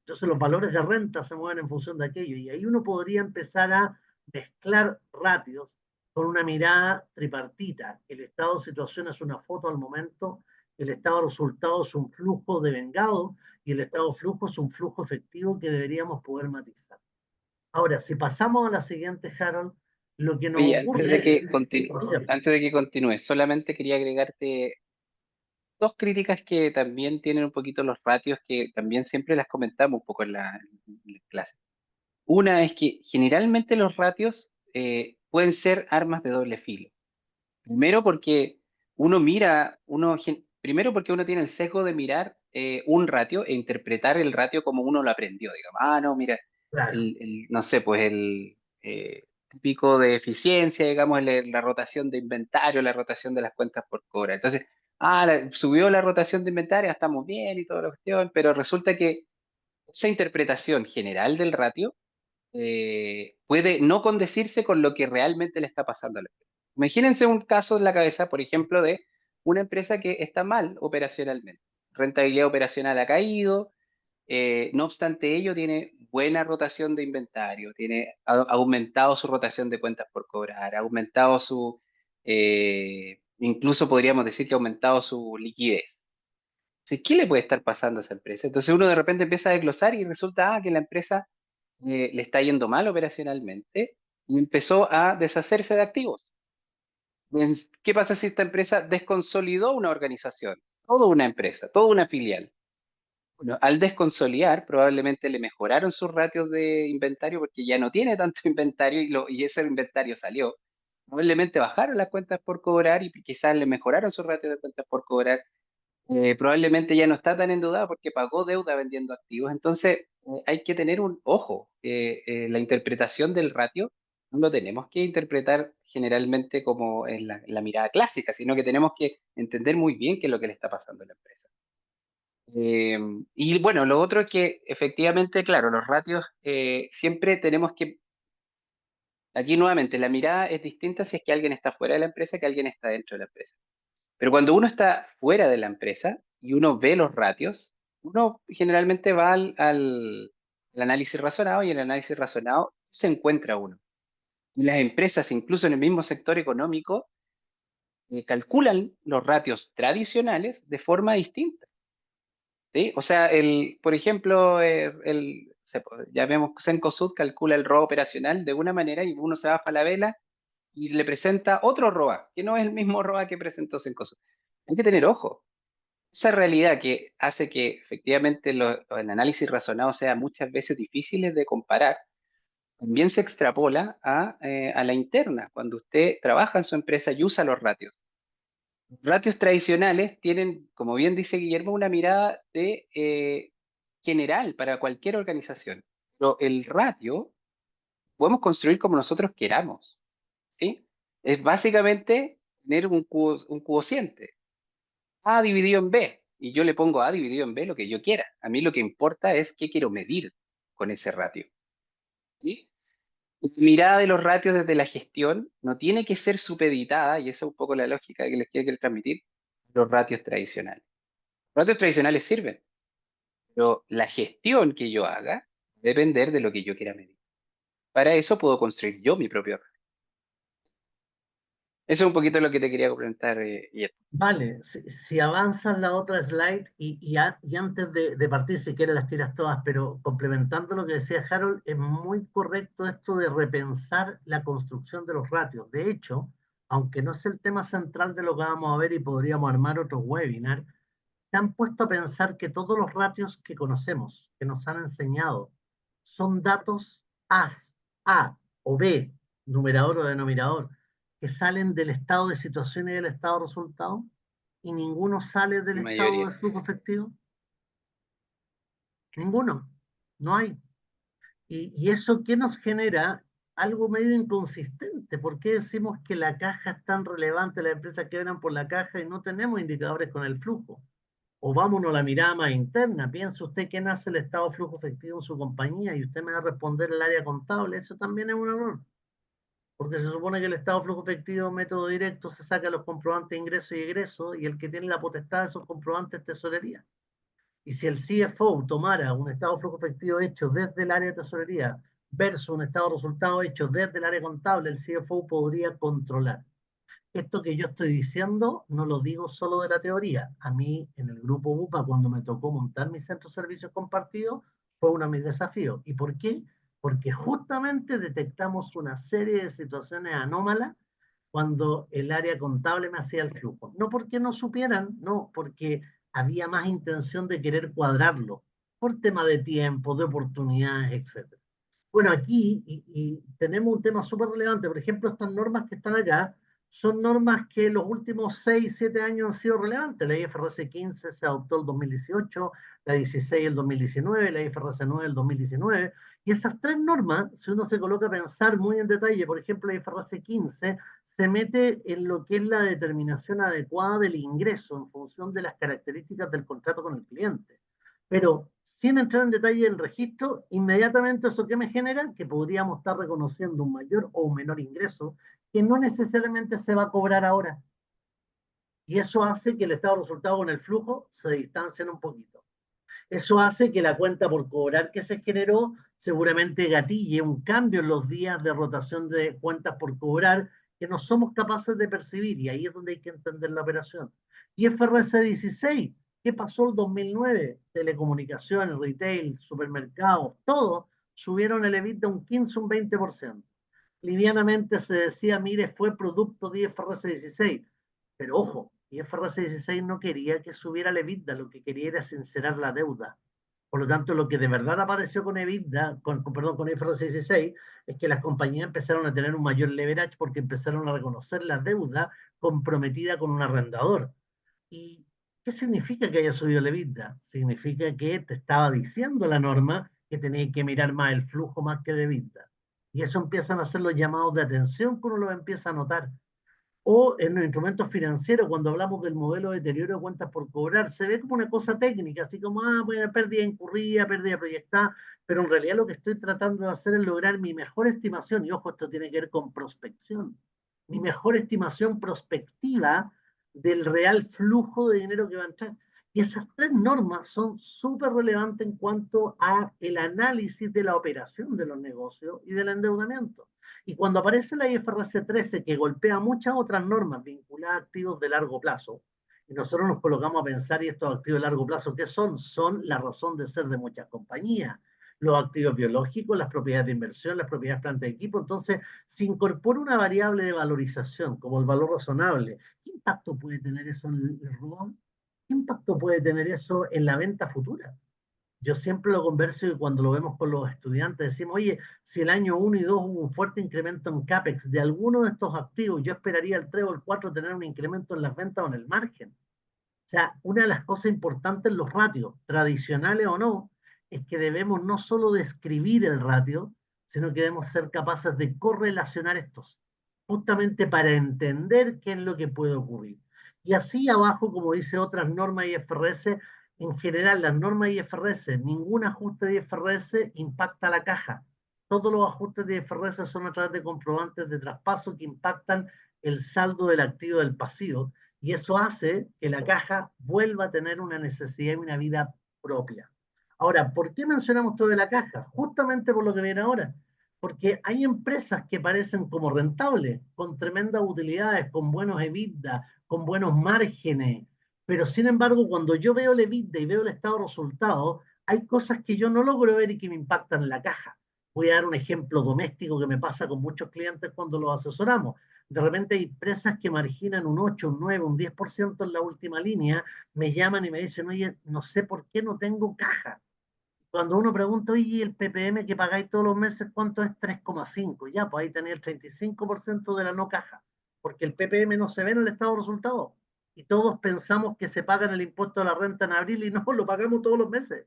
Entonces los valores de renta se mueven en función de aquello y ahí uno podría empezar a mezclar ratios con una mirada tripartita. El estado de situación es una foto al momento, el estado de resultado es un flujo de vengado y el estado de flujo es un flujo efectivo que deberíamos poder matizar. Ahora, si pasamos a la siguiente, Harold, lo que nos Oye, ocurre... antes de que continúes, solamente quería agregarte dos críticas que también tienen un poquito los ratios, que también siempre las comentamos un poco en la clase. Una es que generalmente los ratios pueden ser armas de doble filo. Primero porque primero porque uno tiene el sesgo de mirar un ratio e interpretar el ratio como uno lo aprendió. Digamos, ah, no, mira, Claro, no sé, pues el típico de eficiencia, digamos, la rotación de inventario, la rotación de las cuentas por cobrar. Entonces, subió la rotación de inventario, estamos bien y toda la cuestión, pero resulta que esa interpretación general del ratio puede no condecirse con lo que realmente le está pasando a la empresa. Imagínense un caso en la cabeza, por ejemplo, de una empresa que está mal operacionalmente. Rentabilidad operacional ha caído, no obstante ello tiene buena rotación de inventario, ha aumentado su rotación de cuentas por cobrar, ha aumentado incluso podríamos decir que ha aumentado su liquidez. Entonces, ¿qué le puede estar pasando a esa empresa? Entonces uno de repente empieza a desglosar y resulta que la empresa le está yendo mal operacionalmente y empezó a deshacerse de activos. ¿Qué pasa si esta empresa desconsolidó una organización? Toda una empresa, toda una filial. Bueno, al desconsolidar, probablemente le mejoraron sus ratios de inventario porque ya no tiene tanto inventario y ese inventario salió. Probablemente bajaron las cuentas por cobrar y quizás le mejoraron su ratio de cuentas por cobrar. Probablemente ya no está tan endeudada porque pagó deuda vendiendo activos. Entonces, hay que tener un ojo. La interpretación del ratio no lo tenemos que interpretar generalmente como en la mirada clásica, sino que tenemos que entender muy bien qué es lo que le está pasando a la empresa. Eh, y bueno, lo otro es que efectivamente, claro, los ratios siempre tenemos que, aquí nuevamente, la mirada es distinta si es que alguien está fuera de la empresa que alguien está dentro de la empresa. Pero cuando uno está fuera de la empresa y uno ve los ratios, uno generalmente va al análisis razonado y en el análisis razonado se encuentra uno. Y las empresas, incluso en el mismo sector económico, calculan los ratios tradicionales de forma distinta. ¿Sí? O sea, por ejemplo, ya vemos que Cencosud calcula el ROA operacional de una manera y uno se va a vela y le presenta otro ROA, que no es el mismo ROA que presentó Cencosud. Hay que tener ojo. Esa realidad que hace que efectivamente el análisis razonado sea muchas veces difíciles de comparar, también se extrapola a la interna, cuando usted trabaja en su empresa y usa los ratios. Los ratios tradicionales tienen, como bien dice Guillermo, una mirada general para cualquier organización. Pero el ratio podemos construir como nosotros queramos, ¿sí? Es básicamente tener un cociente. A dividido en B. Y yo le pongo A dividido en B lo que yo quiera. A mí lo que importa es qué quiero medir con ese ratio. ¿Sí? La mirada de los ratios desde la gestión no tiene que ser supeditada, y esa es un poco la lógica que les quiero transmitir, los ratios tradicionales. Los ratios tradicionales sirven, pero la gestión que yo haga va a depender de lo que yo quiera medir. Para eso puedo construir yo mi propio ratio. Eso es un poquito lo que te quería comentar, Iet. Vale, si avanzas la otra slide y antes de partir, si quieres las tiras todas, pero complementando lo que decía Harold, es muy correcto esto de repensar la construcción de los ratios. De hecho, aunque no es el tema central de lo que vamos a ver y podríamos armar otro webinar, se han puesto a pensar que todos los ratios que conocemos, que nos han enseñado, son datos A o B, numerador o denominador, que salen del estado de situación y del estado de resultado, y ninguno sale del La estado mayoría. de flujo efectivo. Ninguno. No hay. Y eso qué nos genera algo medio inconsistente. ¿Por qué decimos que la caja es tan relevante, las empresas que ganan por la caja y no tenemos indicadores con el flujo? O vámonos a la mirada más interna. Piensa usted quién hace el estado de flujo efectivo en su compañía y usted me va a responder el área contable. Eso también es un error. Porque se supone que el estado de flujo efectivo, método directo, se saca los comprobantes de ingreso y egreso y el que tiene la potestad de esos comprobantes es tesorería. Y si el CFO tomara un estado de flujo efectivo hecho desde el área de tesorería versus un estado de resultado hecho desde el área contable, el CFO podría controlar. Esto que yo estoy diciendo no lo digo solo de la teoría. A mí, en el grupo UPA, cuando me tocó montar mi centro de servicios compartidos, fue uno de mis desafíos. ¿Y por qué? Porque justamente detectamos una serie de situaciones anómalas cuando el área contable me hacía el flujo. No porque no supieran, no, porque había más intención de querer cuadrarlo, por tema de tiempo, de oportunidades, etc. Bueno, aquí tenemos un tema súper relevante. Por ejemplo, estas normas que están acá son normas que los últimos 6, 7 años han sido relevantes. La IFRS 15 se adoptó el 2018, la 16 el 2019, la IFRS 9 el 2019. Y esas tres normas, si uno se coloca a pensar muy en detalle, por ejemplo, la IFRS 15 se mete en lo que es la determinación adecuada del ingreso en función de las características del contrato con el cliente. Pero sin entrar en detalle del registro, inmediatamente eso que me genera, que podríamos estar reconociendo un mayor o un menor ingreso, que no necesariamente se va a cobrar ahora. Y eso hace que el estado de resultado con el flujo se distancien un poquito. Eso hace que la cuenta por cobrar que se generó seguramente gatille un cambio en los días de rotación de cuentas por cobrar que no somos capaces de percibir y ahí es donde hay que entender la operación. Y FRS 16, ¿qué pasó el 2009? Telecomunicaciones, retail, supermercados, todo subieron el EBITDA un 15, un 20%. Livianamente se decía, mire, fue producto de IFRS 16, pero ojo, IFRS 16 no quería que subiera la EBITDA, lo que quería era sincerar la deuda, Por lo tanto, lo que de verdad apareció con EBITDA, perdón, con IFRS 16, es que las compañías empezaron a tener un mayor leverage porque empezaron a reconocer la deuda comprometida con un arrendador. ¿Y qué significa que haya subido el EBITDA? Significa que te estaba diciendo la norma que tenías que mirar más el flujo más que el EBITDA. Y eso empiezan a ser los llamados de atención que uno los empieza a notar. O en los instrumentos financieros, cuando hablamos del modelo de deterioro de cuentas por cobrar, se ve como una cosa técnica, así como, bueno, pérdida incurrida, pérdida proyectada, pero en realidad lo que estoy tratando de hacer es lograr mi mejor estimación, y ojo, esto tiene que ver con prospección, mi mejor estimación prospectiva del real flujo de dinero que va a entrar. Y esas tres normas son súper relevantes en cuanto a el análisis de la operación de los negocios y del endeudamiento. Y cuando aparece la IFRS 13, que golpea muchas otras normas vinculadas a activos de largo plazo, y nosotros nos colocamos a pensar, ¿y estos activos de largo plazo qué son? Son la razón de ser de muchas compañías. Los activos biológicos, las propiedades de inversión, las propiedades de planta de equipo. Entonces, se incorpora una variable de valorización, como el valor razonable. ¿Qué impacto puede tener eso en el ROAM? ¿Qué impacto puede tener eso en la venta futura? Yo siempre lo converso y cuando lo vemos con los estudiantes decimos, oye, si el año 1 y 2 hubo un fuerte incremento en CAPEX de alguno de estos activos, yo esperaría el 3 o el 4 tener un incremento en las ventas o en el margen. O sea, una de las cosas importantes en los ratios, tradicionales o no, es que debemos no solo describir el ratio, sino que debemos ser capaces de correlacionar estos, justamente para entender qué es lo que puede ocurrir. Y así abajo, como dice otras normas IFRS, en general las normas IFRS, ningún ajuste de IFRS impacta a la caja. Todos los ajustes de IFRS son a través de comprobantes de traspaso que impactan el saldo del activo del pasivo, y eso hace que la caja vuelva a tener una necesidad y una vida propia. Ahora, ¿por qué mencionamos todo de la caja? Justamente por lo que viene ahora. Porque hay empresas que parecen como rentables, con tremendas utilidades, con buenos EBITDA, con buenos márgenes. Pero sin embargo, cuando yo veo el EBITDA y veo el estado de resultados, hay cosas que yo no logro ver y que me impactan en la caja. Voy a dar un ejemplo doméstico que me pasa con muchos clientes cuando los asesoramos. De repente hay empresas que marginan un 8, un 9, un 10% en la última línea, me llaman y me dicen, oye, no sé por qué no tengo caja. Cuando uno pregunta, oye, el PPM que pagáis todos los meses, ¿cuánto es? 3,5. Ya, pues ahí tenía el 35% de la no caja, porque el PPM no se ve en el estado de resultados. Y todos pensamos que se paga el impuesto a la renta en abril y no, lo pagamos todos los meses.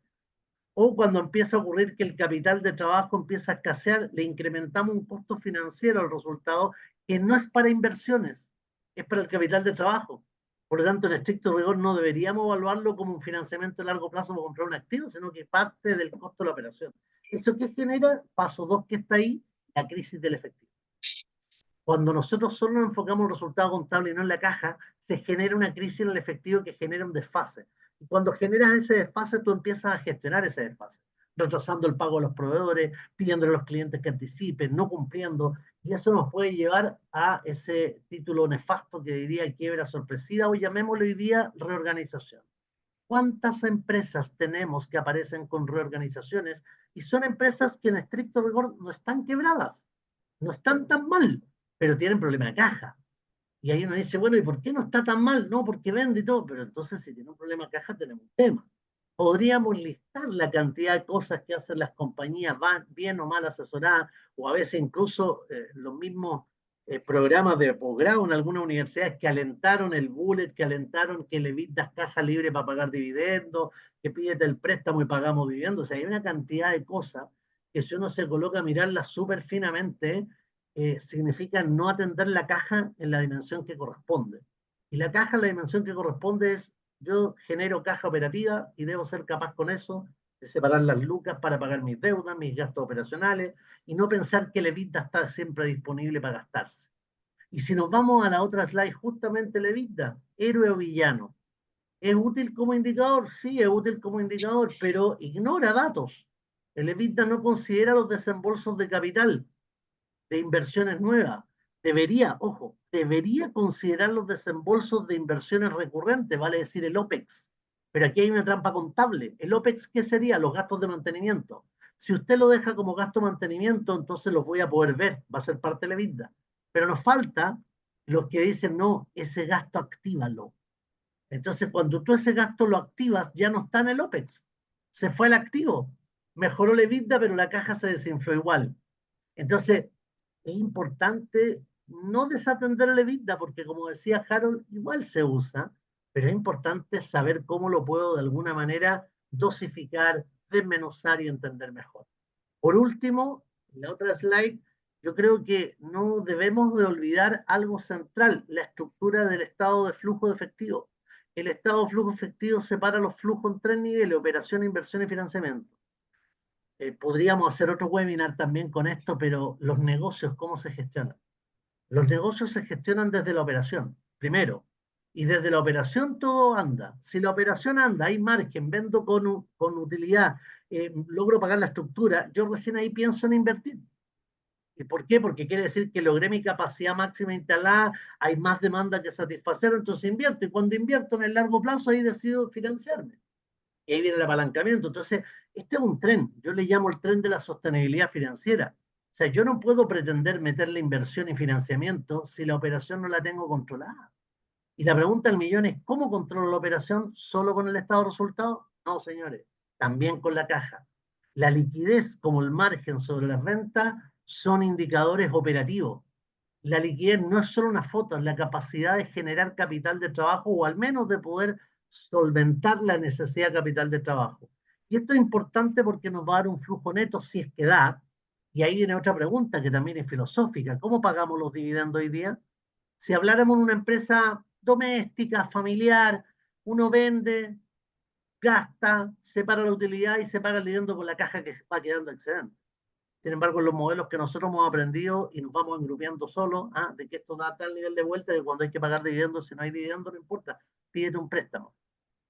O cuando empieza a ocurrir que el capital de trabajo empieza a escasear, le incrementamos un costo financiero al resultado que no es para inversiones, es para el capital de trabajo. Por lo tanto, en estricto rigor no deberíamos evaluarlo como un financiamiento a largo plazo para comprar un activo, sino que parte del costo de la operación. ¿Eso qué genera? Paso 2 que está ahí, la crisis del efectivo. Cuando nosotros solo nos enfocamos en el resultado contable y no en la caja, se genera una crisis en el efectivo que genera un desfase. Y cuando generas ese desfase, tú empiezas a gestionar ese desfase, retrasando el pago a los proveedores, pidiéndole a los clientes que anticipen, no cumpliendo, y eso nos puede llevar a ese título nefasto que diría quiebra sorpresiva, o llamémoslo hoy día reorganización. ¿Cuántas empresas tenemos que aparecen con reorganizaciones y son empresas que en estricto rigor no están quebradas, no están tan mal, pero tienen problema de caja? Y ahí uno dice, bueno, ¿y por qué no está tan mal? No, porque vende y todo, pero entonces si tiene un problema de caja tenemos un tema. Podríamos listar la cantidad de cosas que hacen las compañías van bien o mal asesoradas, o a veces incluso los mismos programas de posgrado en algunas universidades que alentaron el bullet, que alentaron que le das caja libre para pagar dividendos, que pídete el préstamo y pagamos dividendos. O sea, hay una cantidad de cosas que si uno se coloca a mirarlas súper finamente, significa no atender la caja en la dimensión que corresponde. Y la caja en la dimensión que corresponde es, yo genero caja operativa y debo ser capaz con eso de separar las lucas para pagar mis deudas, mis gastos operacionales, y no pensar que el EBITDA está siempre disponible para gastarse. Y si nos vamos a la otra slide, justamente el EBITDA, héroe o villano. ¿Es útil como indicador? Sí, es útil como indicador, pero ignora datos. El EBITDA no considera los desembolsos de capital, de inversiones nuevas. Debería, ojo, debería considerar los desembolsos de inversiones recurrentes, vale decir el OPEX. Pero aquí hay una trampa contable. ¿El OPEX qué sería? Los gastos de mantenimiento. Si usted lo deja como gasto de mantenimiento, entonces los voy a poder ver, va a ser parte de la vida. Pero nos falta los que dicen, no, ese gasto actívalo. Entonces, cuando tú ese gasto lo activas, ya no está en el OPEX. se fue al activo. Mejoró la EBITDA, pero la caja se desinfló igual. Entonces, es importante no desatender el EBITDA, porque como decía Harold, igual se usa, pero es importante saber cómo lo puedo de alguna manera dosificar, desmenuzar y entender mejor. Por último, en la otra slide, yo creo que no debemos de olvidar algo central, la estructura del estado de flujo de efectivo. El estado de flujo efectivo separa los flujos en tres niveles: operación, inversión y financiamiento. Podríamos hacer otro webinar también con esto, pero los negocios, ¿cómo se gestionan? Los negocios se gestionan desde la operación, primero. Y desde la operación todo anda. Si la operación anda, hay margen, vendo con utilidad, logro pagar la estructura, yo recién ahí pienso en invertir. ¿Y por qué? Porque quiere decir que logré mi capacidad máxima instalada, hay más demanda que satisfacer, entonces invierto. Y cuando invierto en el largo plazo, ahí decido financiarme. Y ahí viene el apalancamiento. Entonces, este es un tren, yo le llamo el tren de la sostenibilidad financiera. O sea, yo no puedo pretender meterle inversión y financiamiento si la operación no la tengo controlada. Y la pregunta del millón es, ¿cómo controlo la operación? ¿Solo con el estado de resultados? No, señores, también con la caja. La liquidez como el margen sobre la renta son indicadores operativos. La liquidez no es solo una foto, es la capacidad de generar capital de trabajo o al menos de poder solventar la necesidad de capital de trabajo. Y esto es importante porque nos va a dar un flujo neto si es que da. Y ahí viene otra pregunta que también es filosófica. ¿Cómo pagamos los dividendos hoy día? Si habláramos de una empresa doméstica, familiar, uno vende, gasta, separa la utilidad y se paga el dividendo con la caja que va quedando excedente. Sin embargo, en los modelos que nosotros hemos aprendido y nos vamos engrupeando solos, de que esto da tal nivel de vuelta que cuando hay que pagar dividendos, si no hay dividendos, no importa, pídete un préstamo.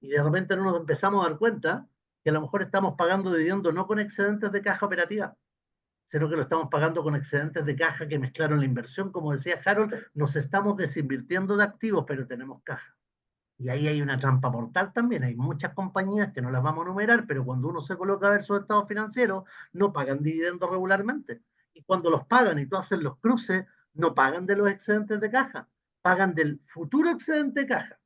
Y de repente no nos empezamos a dar cuenta que a lo mejor estamos pagando dividendos no con excedentes de caja operativa, sino que lo estamos pagando con excedentes de caja que mezclaron la inversión. Como decía Harold, nos estamos desinvirtiendo de activos, pero tenemos caja. Y ahí hay una trampa mortal también. Hay muchas compañías que no las vamos a enumerar, pero cuando uno se coloca a ver sus estados financieros, no pagan dividendos regularmente. Y cuando los pagan y tú haces los cruces, no pagan de los excedentes de caja, pagan del futuro excedente de caja.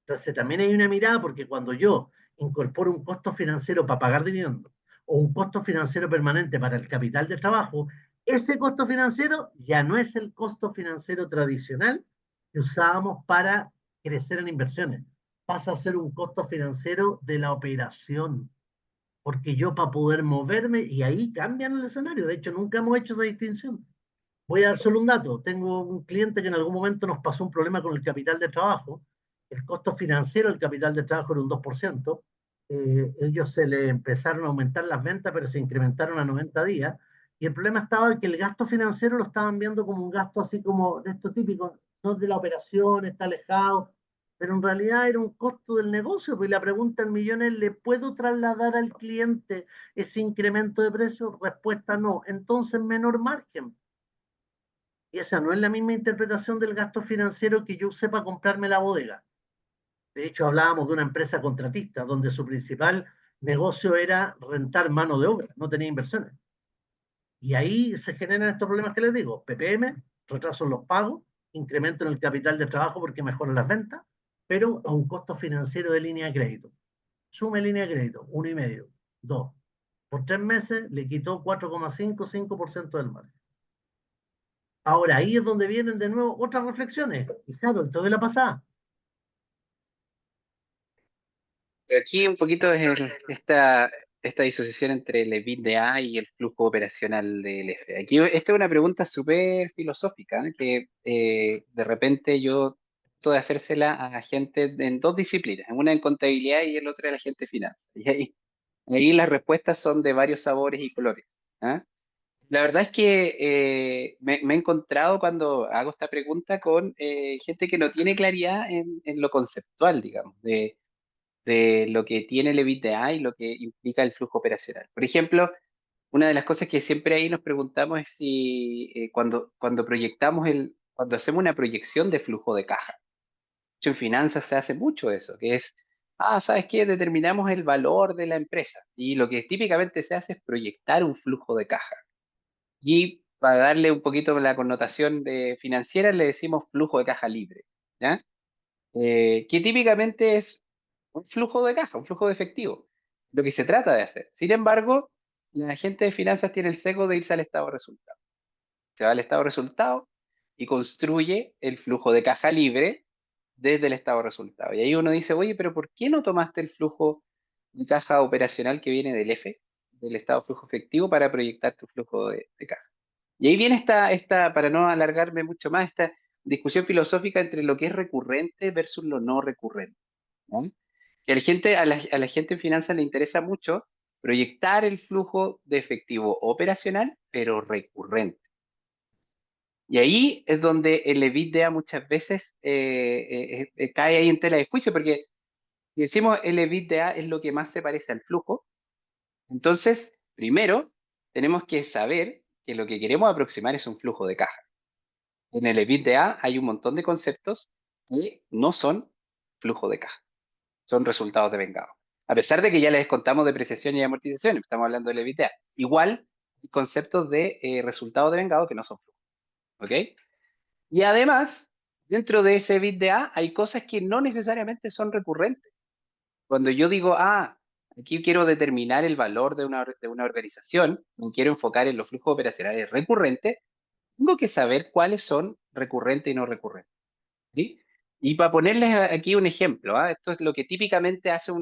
Entonces también hay una mirada porque cuando yo incorporo un costo financiero para pagar dividendos o un costo financiero permanente para el capital de trabajo, ese costo financiero ya no es el costo financiero tradicional que usábamos para crecer en inversiones. Pasa a ser un costo financiero de la operación, porque yo para poder moverme, y ahí cambian el escenario, de hecho nunca hemos hecho esa distinción. Voy a dar solo un dato. Tengo un cliente que en algún momento nos pasó un problema con el capital de trabajo. El costo financiero del capital de trabajo era un 2%. Ellos se le empezaron a aumentar las ventas, pero se incrementaron a 90 días. Y el problema estaba en que el gasto financiero lo estaban viendo como un gasto así como de esto típico, no de la operación, está alejado, pero en realidad era un costo del negocio. Pues la pregunta del millón es, ¿le puedo trasladar al cliente ese incremento de precio? Respuesta no. Entonces, menor margen. Y esa no es la misma interpretación del gasto financiero que yo usé para comprarme la bodega. De hecho, hablábamos de una empresa contratista donde su principal negocio era rentar mano de obra, no tenía inversiones. Y ahí se generan estos problemas que les digo: PPM, retraso en los pagos, incremento en el capital de trabajo porque mejoran las ventas, pero a un costo financiero de línea de crédito. Sume línea de crédito, 1,5, 2. Por 3 meses le quitó 4,5% del margen. Ahora, ahí es donde vienen de nuevo otras reflexiones. Y claro, te doy la pasada. Pero aquí un poquito es esta disociación entre el EBITDA y el flujo operacional del F. Aquí esta es una pregunta súper filosófica, ¿eh? Que de repente yo trato de hacérsela a gente en dos disciplinas, una en contabilidad y el otro en la gente de finanzas. Y ahí las respuestas son de varios sabores y colores. ¿Ah? La verdad es que me he encontrado cuando hago esta pregunta con gente que no tiene claridad en lo conceptual, digamos, de lo que tiene el EBITDA y lo que implica el flujo operacional. Por ejemplo, una de las cosas que siempre ahí nos preguntamos es si cuando cuando hacemos una proyección de flujo de caja. De hecho, en finanzas se hace mucho eso, que es, ¿sabes qué? Determinamos el valor de la empresa y lo que típicamente se hace es proyectar un flujo de caja. Y para darle un poquito la connotación de financiera, le decimos flujo de caja libre, ¿ya? Que típicamente es un flujo de caja, un flujo de efectivo. lo que se trata de hacer. Sin embargo, la gente de finanzas tiene el sesgo de irse al estado de resultado. Se va al estado de resultado y construye el flujo de caja libre desde el estado de resultado. Y ahí uno dice, oye, pero ¿por qué no tomaste el flujo de caja operacional que viene del F, del estado de flujo efectivo, para proyectar tu flujo de caja? Y ahí viene para no alargarme mucho más, esta discusión filosófica entre lo que es recurrente versus lo no recurrente, ¿no? Que a la gente en finanzas le interesa mucho proyectar el flujo de efectivo operacional, pero recurrente. Y ahí es donde el EBITDA muchas veces cae ahí en tela de juicio, porque si decimos el EBITDA es lo que más se parece al flujo, entonces, primero, tenemos que saber que lo que queremos aproximar es un flujo de caja. En el EBITDA hay un montón de conceptos que no son flujo de caja, son resultados de vengado. A pesar de que ya les contamos depreciación y amortización, estamos hablando del EBITDA. Igual, hay conceptos de resultados de vengado que no son flujos. ¿Ok? Y además, dentro de ese EBITDA hay cosas que no necesariamente son recurrentes. Cuando yo digo, aquí quiero determinar el valor de una organización, me quiero enfocar en los flujos operacionales recurrentes, tengo que saber cuáles son recurrentes y no recurrentes. ¿Sí? Y para ponerles aquí un ejemplo, esto es lo que típicamente hace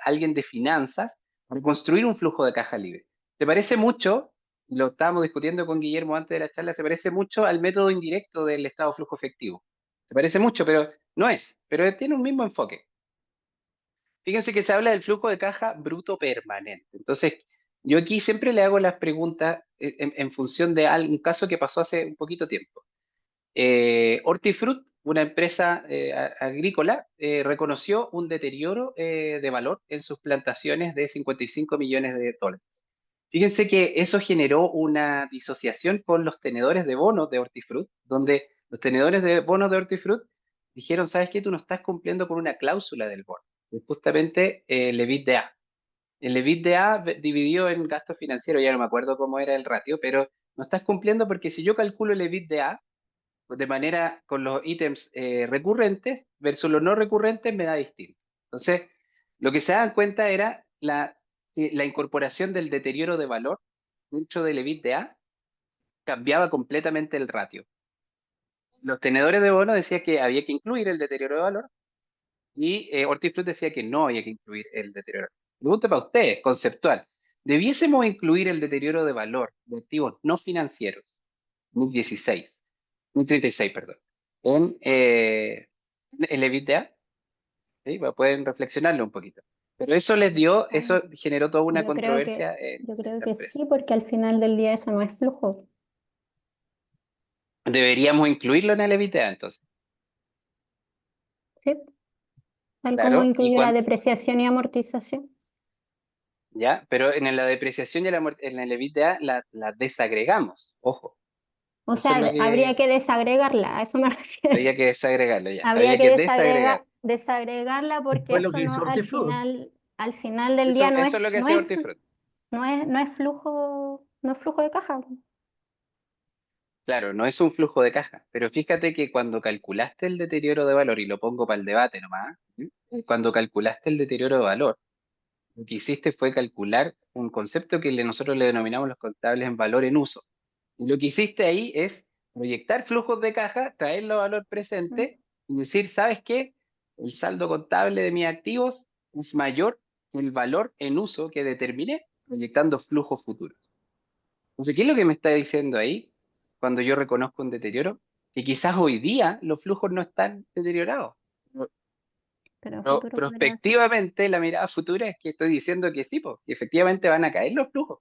alguien de finanzas para construir un flujo de caja libre. Se parece mucho, lo estábamos discutiendo con Guillermo antes de la charla, se parece mucho al método indirecto del estado de flujo efectivo. Se parece mucho, pero no es, pero tiene un mismo enfoque. Fíjense que se habla del flujo de caja bruto permanente. Entonces, yo aquí siempre le hago las preguntas en función de un caso que pasó hace un poquito tiempo. Hortifruti, una empresa agrícola, reconoció un deterioro de valor en sus plantaciones de 55 millones de dólares. Fíjense que eso generó una disociación con los tenedores de bonos de Hortifruti, donde los tenedores de bonos de Hortifruti dijeron, ¿sabes qué? Tú no estás cumpliendo con una cláusula del bono. Es justamente el EBITDA. El EBITDA dividido en gastos financieros, ya no me acuerdo cómo era el ratio, pero no estás cumpliendo porque si yo calculo el EBITDA de manera con los ítems recurrentes versus los no recurrentes me da distinto. Entonces, lo que se daban cuenta era la incorporación del deterioro de valor dentro del EBITDA cambiaba completamente el ratio. Los tenedores de bono decían que había que incluir el deterioro de valor y Hortifruti decía que no había que incluir el deterioro. Pregunta para ustedes, conceptual. ¿Debiésemos incluir el deterioro de valor de activos no financieros, MIC 16, MIC 36, perdón, en el EBITDA? ¿Sí? Pueden reflexionarlo un poquito. Pero eso generó toda una Yo creo que, controversia en yo creo esta que empresa. sí, porque al final del día eso no es flujo. Deberíamos incluirlo en el EBITDA, entonces. ¿Sí? Tal como Claro, incluye la depreciación y amortización. ya, pero en la depreciación y en el EBITDA la desagregamos, ojo. O Eso es sea, lo habría que que desagregarla, a eso me refiero. había que desagregarlo ya. Habría Había que que desagregar. desagregarla porque Fue lo eso que no, hizo Hortifruti. al final del día Eso, eso es lo que hacía Hortifruti. no es flujo de caja. Claro, no es un flujo de caja, pero fíjate que cuando calculaste el deterioro de valor, y lo pongo para el debate nomás, cuando calculaste el deterioro de valor, lo que hiciste fue calcular un concepto que nosotros le denominamos los contables en valor en uso. Y lo que hiciste ahí es proyectar flujos de caja, traerlo a valor ¿Mm? presente y decir, ¿sabes qué? El saldo contable de mis activos es mayor que el valor en uso que determiné proyectando flujos futuros. Entonces, ¿qué es lo que me está diciendo ahí cuando yo reconozco un deterioro? Que quizás hoy día los flujos no están deteriorados. Pero a Pero futuro podría ser. prospectivamente la mirada futura es que estoy diciendo que sí, pues, que efectivamente van a caer los flujos.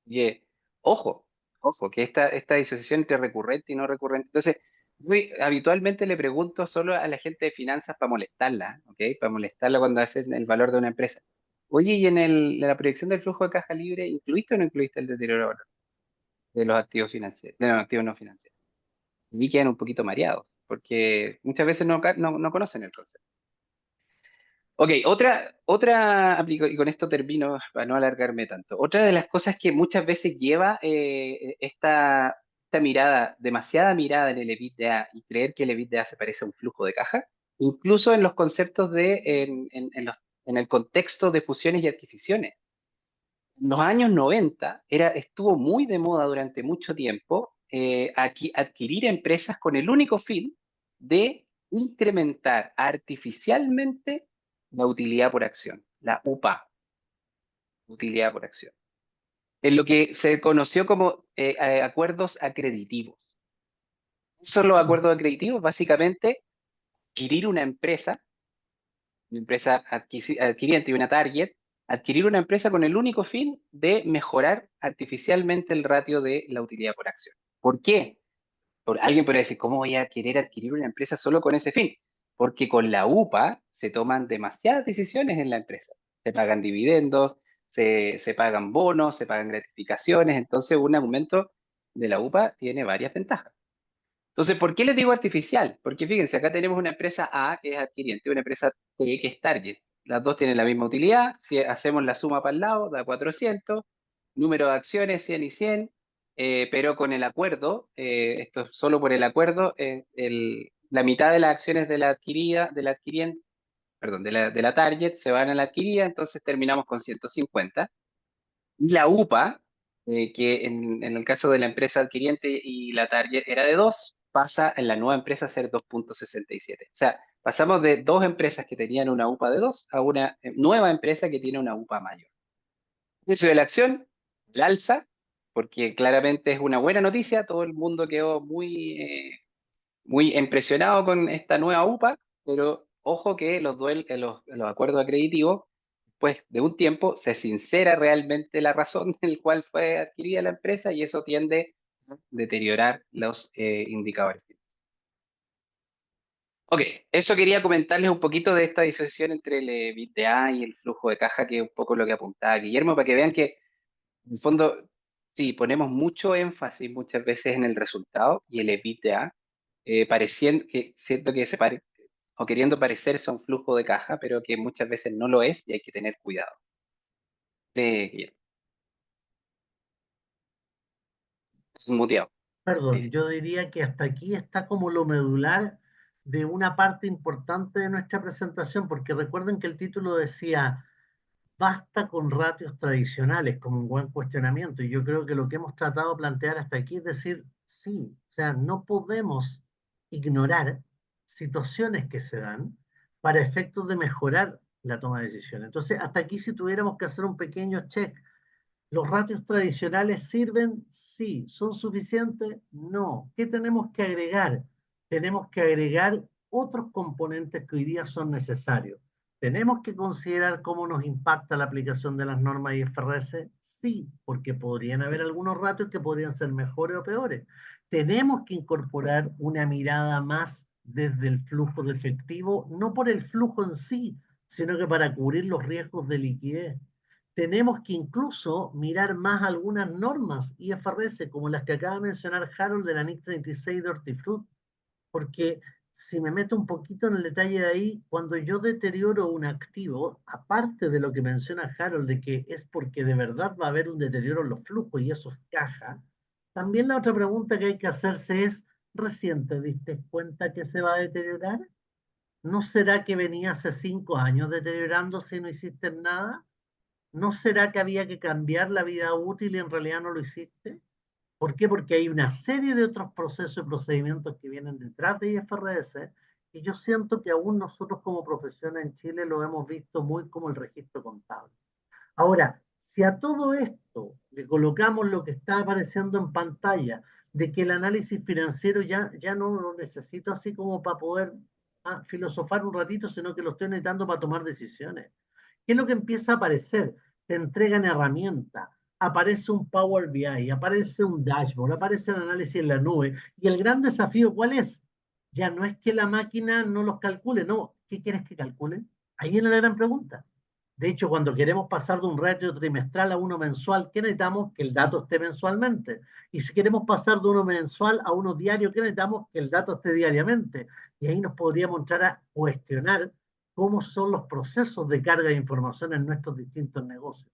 Y ojo, ojo, que esta disociación entre recurrente y no recurrente. Entonces, yo habitualmente le pregunto solo a la gente de finanzas para molestarla, ¿ok? Para molestarla cuando hacen el valor de una empresa. Oye, ¿y en la proyección del flujo de caja libre, incluiste o no incluiste el deterioro de valor de los activos financieros, de los activos no financieros? Y quedan un poquito mareados, porque muchas veces no conocen el concepto. Ok, y con esto termino para no alargarme tanto. Otra de las cosas que muchas veces lleva esta mirada, demasiada mirada en el EBITDA y creer que el EBITDA se parece a un flujo de caja, incluso en los conceptos en el contexto de fusiones y adquisiciones. En los años 90 estuvo muy de moda durante mucho tiempo adquirir empresas con el único fin de incrementar artificialmente la utilidad por acción, la UPA, utilidad por acción, en lo que se conoció como acuerdos acreditivos. ¿Qué son los acuerdos acreditivos? Básicamente, adquirir una empresa adquiriente y una target, adquirir una empresa con el único fin de mejorar artificialmente el ratio de la utilidad por acción. ¿Por qué? Alguien podría decir, ¿cómo voy a querer adquirir una empresa solo con ese fin? Porque con la UPA se toman demasiadas decisiones en la empresa. Se pagan dividendos, se pagan bonos, se pagan gratificaciones, entonces un aumento de la UPA tiene varias ventajas. Entonces, ¿por qué les digo artificial? Porque fíjense, acá tenemos una empresa A que es adquiriente, una empresa B que es target. Las dos tienen la misma utilidad. Si hacemos la suma para el lado, da 400. Número de acciones, 100 y 100. Pero con el acuerdo, esto es solo por el acuerdo, la mitad de las acciones de la adquirida, de la adquiriente, perdón, de la target se van a la adquirida, entonces terminamos con 150. Y la UPA, que en el caso de la empresa adquiriente y la target era de 2, pasa en la nueva empresa a ser 2,67. O sea, pasamos de dos empresas que tenían una UPA de 2 a una nueva empresa que tiene una UPA mayor. Precio de la acción, el alza, porque claramente es una buena noticia, todo el mundo quedó muy impresionado con esta nueva UPA, pero ojo que los acuerdos acreditivos, después de un tiempo, se sincera realmente la razón del cual fue adquirida la empresa y eso tiende a deteriorar los indicadores. Ok, eso quería comentarles un poquito de esta disociación entre el EBITDA y el flujo de caja, que es un poco lo que apuntaba Guillermo, para que vean que en el fondo, sí, ponemos mucho énfasis muchas veces en el resultado y el EBITDA, siento que o queriendo parecerse a un flujo de caja, pero que muchas veces no lo es y hay que tener cuidado. Guillermo, muteado. Sí, Perdón, sí. yo diría que hasta aquí está como lo medular de una parte importante de nuestra presentación, porque recuerden que el título decía, basta con ratios tradicionales, como un buen cuestionamiento, y yo creo que lo que hemos tratado de plantear hasta aquí es decir, sí, o sea, no podemos ignorar situaciones que se dan para efectos de mejorar la toma de decisiones. Entonces, hasta aquí si tuviéramos que hacer un pequeño check, ¿los ratios tradicionales sirven? Sí. ¿Son suficientes? No. ¿Qué tenemos que agregar? Tenemos que agregar otros componentes que hoy día son necesarios. ¿Tenemos que considerar cómo nos impacta la aplicación de las normas IFRS? Sí, porque podrían haber algunos ratios que podrían ser mejores o peores. Tenemos que incorporar una mirada más desde el flujo de efectivo, no por el flujo en sí, sino que para cubrir los riesgos de liquidez. Tenemos que incluso mirar más algunas normas IFRS, como las que acaba de mencionar Harold de la NIC 36 de Hortifruti, porque si me meto un poquito en el detalle de ahí, cuando yo deterioro un activo, aparte de lo que menciona Harold, de que es porque de verdad va a haber un deterioro en los flujos y eso es caja, también la otra pregunta que hay que hacerse es, ¿recién te diste cuenta que se va a deteriorar? ¿No será que venía hace 5 años deteriorándose y no hiciste nada? ¿No será que había que cambiar la vida útil y en realidad no lo hiciste? ¿Por qué? Porque hay una serie de otros procesos y procedimientos que vienen detrás de IFRS y yo siento que aún nosotros como profesión en Chile lo hemos visto muy como el registro contable. Ahora, si a todo esto le colocamos lo que está apareciendo en pantalla, de que el análisis financiero ya no lo necesito así como para poder filosofar un ratito, sino que lo estoy necesitando para tomar decisiones. ¿Qué es lo que empieza a aparecer? Te entregan herramientas, aparece un Power BI, aparece un dashboard, aparece el análisis en la nube. Y el gran desafío, ¿cuál es? Ya no es que la máquina no los calcule, no. ¿Qué quieres que calcule? Ahí viene la gran pregunta. De hecho, cuando queremos pasar de un ratio trimestral a uno mensual, ¿qué necesitamos? Que el dato esté mensualmente. Y si queremos pasar de uno mensual a uno diario, ¿qué necesitamos? Que el dato esté diariamente. Y ahí nos podríamos entrar a cuestionar cómo son los procesos de carga de información en nuestros distintos negocios.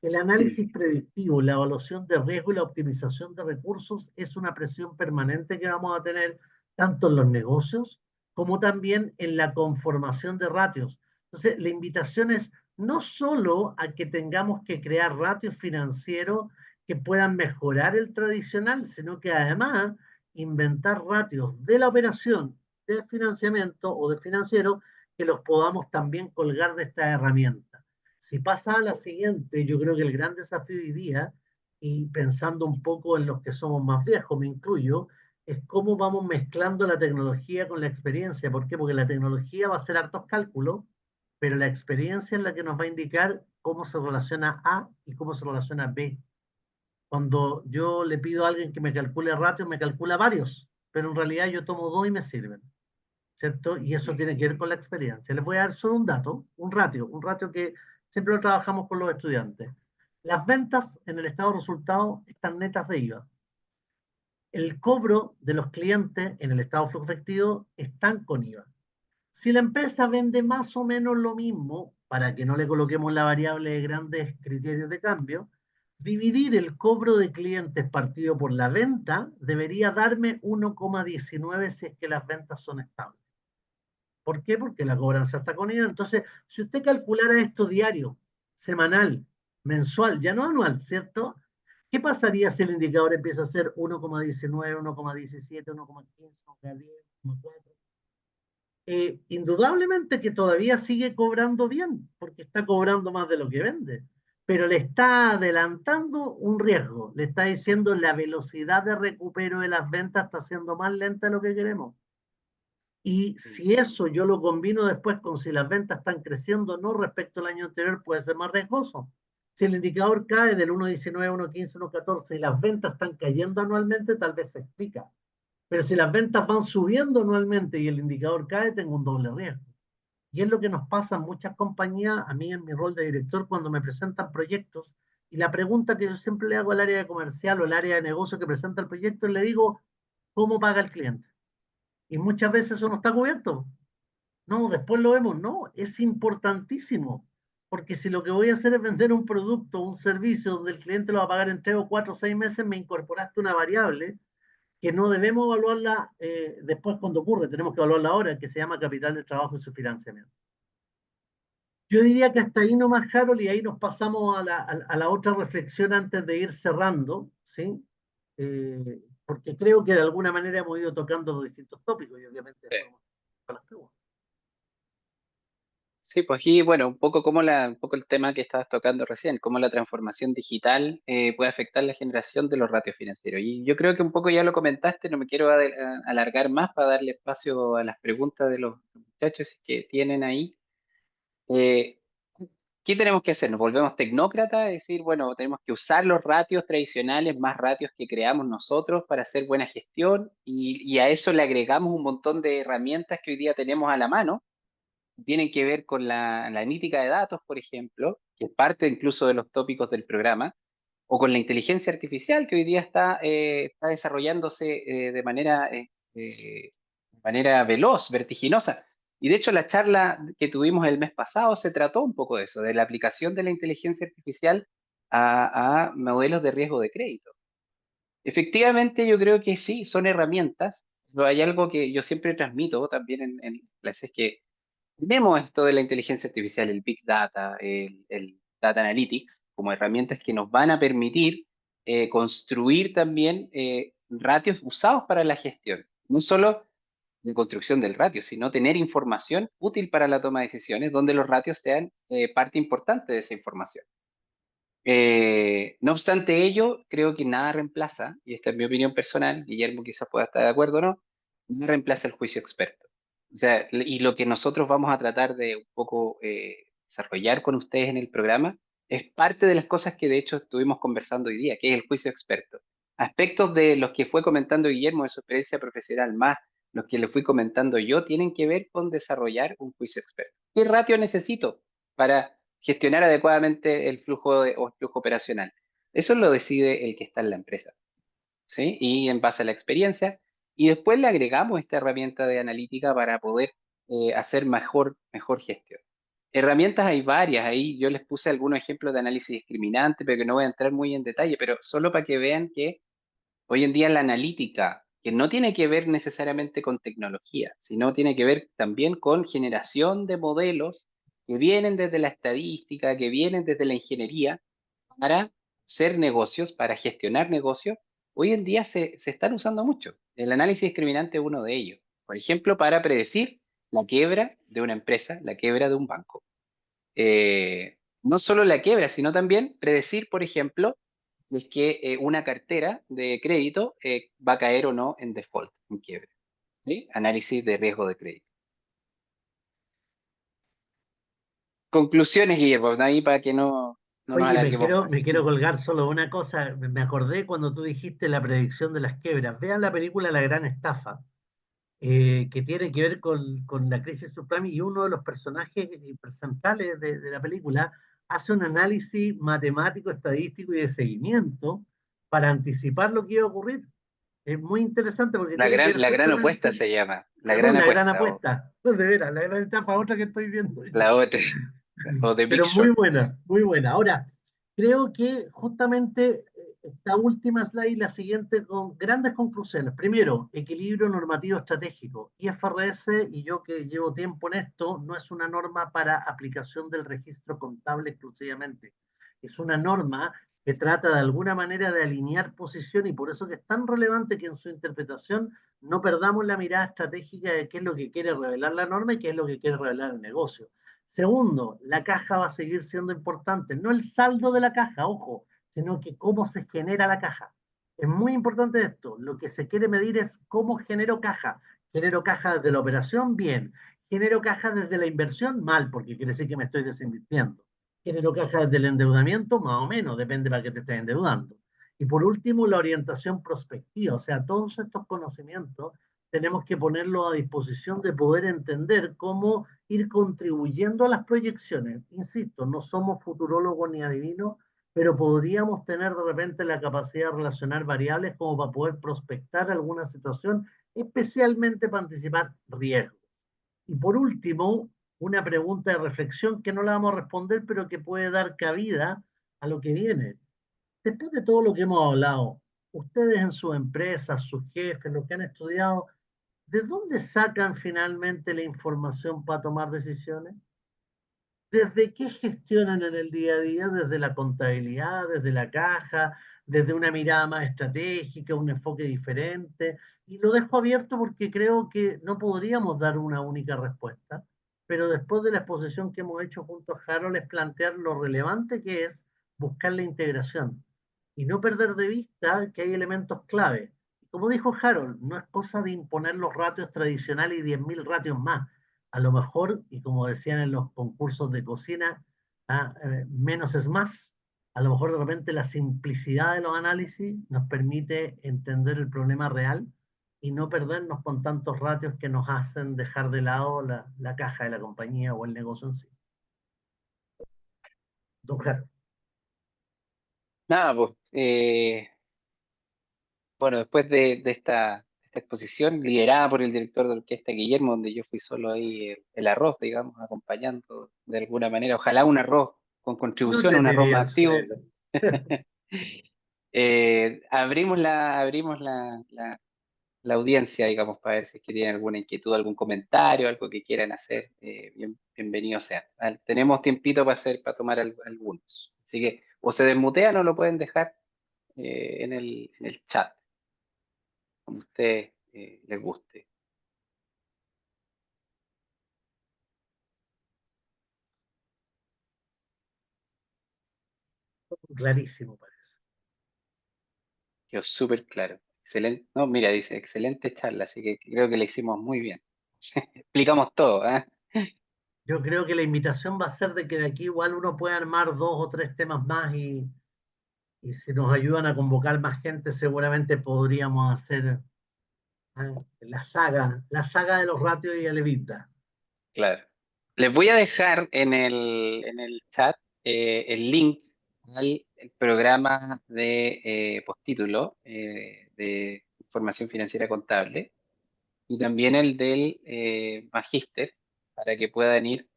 El análisis predictivo, la evaluación de riesgo y la optimización de recursos es una presión permanente que vamos a tener tanto en los negocios como también en la conformación de ratios. Entonces, la invitación es no solo a que tengamos que crear ratios financieros que puedan mejorar el tradicional, sino que además inventar ratios de la operación de financiamiento o de financiero que los podamos también colgar de esta herramienta. Si pasa a la siguiente, yo creo que el gran desafío hoy día, y pensando un poco en los que somos más viejos, me incluyo, es cómo vamos mezclando la tecnología con la experiencia. ¿Por qué? Porque la tecnología va a hacer hartos cálculos, pero la experiencia es la que nos va a indicar cómo se relaciona A y cómo se relaciona B. Cuando yo le pido a alguien que me calcule ratios, me calcula varios, pero en realidad yo tomo dos y me sirven, ¿cierto? Y eso tiene que ver con la experiencia. Les voy a dar solo un dato, un ratio que siempre lo trabajamos con los estudiantes. Las ventas en el estado de resultados están netas de IVA. El cobro de los clientes en el estado de flujo efectivo están con IVA. Si la empresa vende más o menos lo mismo, para que no le coloquemos la variable de grandes criterios de cambio, dividir el cobro de clientes partido por la venta debería darme 1,19 si es que las ventas son estables. ¿Por qué? Porque la cobranza está con IVA. Entonces, si usted calculara esto diario, semanal, mensual, ya no anual, ¿cierto? ¿Qué pasaría si el indicador empieza a ser 1,19, 1,17, 1,15, 1,10, 1,4? Indudablemente que todavía sigue cobrando bien, porque está cobrando más de lo que vende, pero le está adelantando un riesgo, le está diciendo la velocidad de recupero de las ventas está siendo más lenta de lo que queremos. Y si eso yo lo combino después con si las ventas están creciendo o no respecto al año anterior, puede ser más riesgoso. Si el indicador cae del 1,19, 1,15, 1,14 y las ventas están cayendo anualmente, tal vez se explica. Pero si las ventas van subiendo anualmente y el indicador cae, tengo un doble riesgo. Y es lo que nos pasa en muchas compañías, a mí en mi rol de director, cuando me presentan proyectos, y la pregunta que yo siempre le hago al área de comercial o al área de negocio que presenta el proyecto, le digo, ¿cómo paga el cliente? Y muchas veces eso no está cubierto. No, después lo vemos. No, es importantísimo. Porque si lo que voy a hacer es vender un producto, un servicio donde el cliente lo va a pagar en 3 o 4 o 6 meses, me incorporaste una variable que no debemos evaluarla después cuando ocurre, tenemos que evaluarla ahora, que se llama capital de trabajo y su financiamiento. Yo diría que hasta ahí nomás, Harold, y ahí nos pasamos a la otra reflexión antes de ir cerrando, ¿sí? Porque creo que de alguna manera hemos ido tocando los distintos tópicos y obviamente Sí. podemos hacer las preguntas. Sí, pues aquí, bueno, un poco como un poco el tema que estabas tocando recién, cómo la transformación digital puede afectar la generación de los ratios financieros. Y yo creo que un poco ya lo comentaste, no me quiero alargar más para darle espacio a las preguntas de los muchachos que tienen ahí. Eh, ¿Qué tenemos que hacer? ¿Nos volvemos tecnócratas? Es decir, bueno, tenemos que usar los ratios tradicionales, más ratios que creamos nosotros para hacer buena gestión y a eso le agregamos un montón de herramientas que hoy día tenemos a la mano tienen que ver con la analítica de datos, por ejemplo, que es parte incluso de los tópicos del programa, o con la inteligencia artificial que hoy día está desarrollándose de manera veloz, vertiginosa. Y de hecho la charla que tuvimos el mes pasado se trató un poco de eso, de la aplicación de la inteligencia artificial a modelos de riesgo de crédito. Efectivamente, yo creo que sí, son herramientas. Pero hay algo que yo siempre transmito también en clases que vemos esto de la inteligencia artificial, el Big Data, el Data Analytics, como herramientas que nos van a permitir construir también ratios usados para la gestión. No solo de construcción del ratio, sino tener información útil para la toma de decisiones, donde los ratios sean parte importante de esa información. No obstante ello, creo que nada reemplaza, y esta es mi opinión personal, Guillermo quizás pueda estar de acuerdo o no, nada reemplaza el juicio experto. O sea, y lo que nosotros vamos a tratar de un poco desarrollar con ustedes en el programa es parte de las cosas que de hecho estuvimos conversando hoy día, que es el juicio experto. Aspectos de los que fue comentando Guillermo de su experiencia profesional, más los que le fui comentando yo, tienen que ver con desarrollar un juicio experto. ¿Qué ratio necesito para gestionar adecuadamente o el flujo operacional? Eso lo decide el que está en la empresa, ¿sí? Y en base a la experiencia. Y después le agregamos esta herramienta de analítica para poder hacer mejor gestión. Herramientas hay varias, ahí yo les puse algunos ejemplos de análisis discriminante, pero que no voy a entrar muy en detalle, pero solo para que vean que hoy en día la analítica, que no tiene que ver necesariamente con tecnología, sino tiene que ver también con generación de modelos que vienen desde la estadística, que vienen desde la ingeniería, para hacer negocios, para gestionar negocios, hoy en día se están usando mucho. El análisis discriminante es uno de ellos. Por ejemplo, para predecir la quiebra de una empresa, la quiebra de un banco. No solo la quiebra, sino también predecir, por ejemplo, si es que una cartera de crédito va a caer o no en default, en quiebra. ¿Sí? Análisis de riesgo de crédito. Conclusiones, Guillermo, ahí para que no nos Oye, alarguemos me más. quiero colgar solo una cosa. Me acordé cuando tú dijiste la predicción de las quiebras. Vean la película La Gran Estafa, que tiene que ver con la crisis subprime, y uno de los personajes centrales de la película hace un análisis matemático, estadístico y de seguimiento para anticipar lo que iba a ocurrir. Es muy interesante porque tiene que ver La gran apuesta justamente, se llama, la perdón, gran La Gran apuesta, Apuesta, no, de veras, La Gran Estafa, otra que estoy viendo. la otra, o The Big Pero muy Short. buena, muy buena. Ahora, creo que justamente esta última slide, la siguiente, con grandes conclusiones. Primero, equilibrio normativo estratégico. IFRS, y yo que llevo tiempo en esto, no es una norma para aplicación del registro contable exclusivamente. Es una norma que trata de alguna manera de alinear posición, y por eso que es tan relevante que en su interpretación no perdamos la mirada estratégica de qué es lo que quiere revelar la norma y qué es lo que quiere revelar el negocio. Segundo, la caja va a seguir siendo importante. No el saldo de la caja, ojo, sino que cómo se genera la caja. Es muy importante esto. Lo que se quiere medir es cómo genero caja. Genero caja desde la operación, bien. Genero caja desde la inversión, mal, porque quiere decir que me estoy desinvirtiendo. Genero caja desde el endeudamiento, más o menos, depende para qué te estés endeudando. Y por último, la orientación prospectiva, o sea, todos estos conocimientos tenemos que ponerlos a disposición de poder entender cómo ir contribuyendo a las proyecciones. Insisto, no somos futurólogos ni adivinos, pero podríamos tener de repente la capacidad de relacionar variables como para poder prospectar alguna situación, especialmente para anticipar riesgos. Y por último, una pregunta de reflexión que no la vamos a responder, pero que puede dar cabida a lo que viene. Después de todo lo que hemos hablado, ustedes en sus empresas, sus jefes, lo que han estudiado, ¿de dónde sacan finalmente la información para tomar decisiones? ¿Desde qué gestionan en el día a día? ¿Desde la contabilidad, desde la caja, desde una mirada más estratégica, un enfoque diferente? Y lo dejo abierto porque creo que no podríamos dar una única respuesta, pero después de la exposición que hemos hecho junto a Harold es plantear lo relevante que es buscar la integración y no perder de vista que hay elementos clave. Como dijo Harold, no es cosa de imponer los ratios tradicionales y 10.000 ratios más. A lo mejor, y como decían en los concursos de cocina, menos es más. A lo mejor de repente la simplicidad de los análisis nos permite entender el problema real y no perdernos con tantos ratios que nos hacen dejar de lado la caja de la compañía o el negocio en sí. Don Jaro. Nada, pues, bueno, después de esta exposición, liderada por el director de orquesta Guillermo, donde yo fui solo ahí el arroz, digamos, acompañando de alguna manera, ojalá un arroz con No contribución, te un arroz tiré más al activo. suelo. Abrimos la audiencia, digamos, para ver si es que tienen alguna inquietud, algún comentario, algo que quieran hacer, bienvenido sea. Tenemos tiempito para tomar algunos. Así que o se desmutean o lo pueden dejar en el chat, como a ustedes les guste. Clarísimo parece. Quedó súper claro. Excelente. No, mira, dice, excelente charla, así que creo que la hicimos muy bien. Explicamos todo, ¿ah? Yo creo que la invitación va a ser de que de aquí igual uno pueda armar dos o tres temas más y si nos ayudan a convocar más gente, seguramente podríamos hacer la saga de los ratios y Alevita. Claro. Les voy a dejar en el chat el link al el programa de postítulo de Información Financiera Contable y también el del Magíster para que puedan ir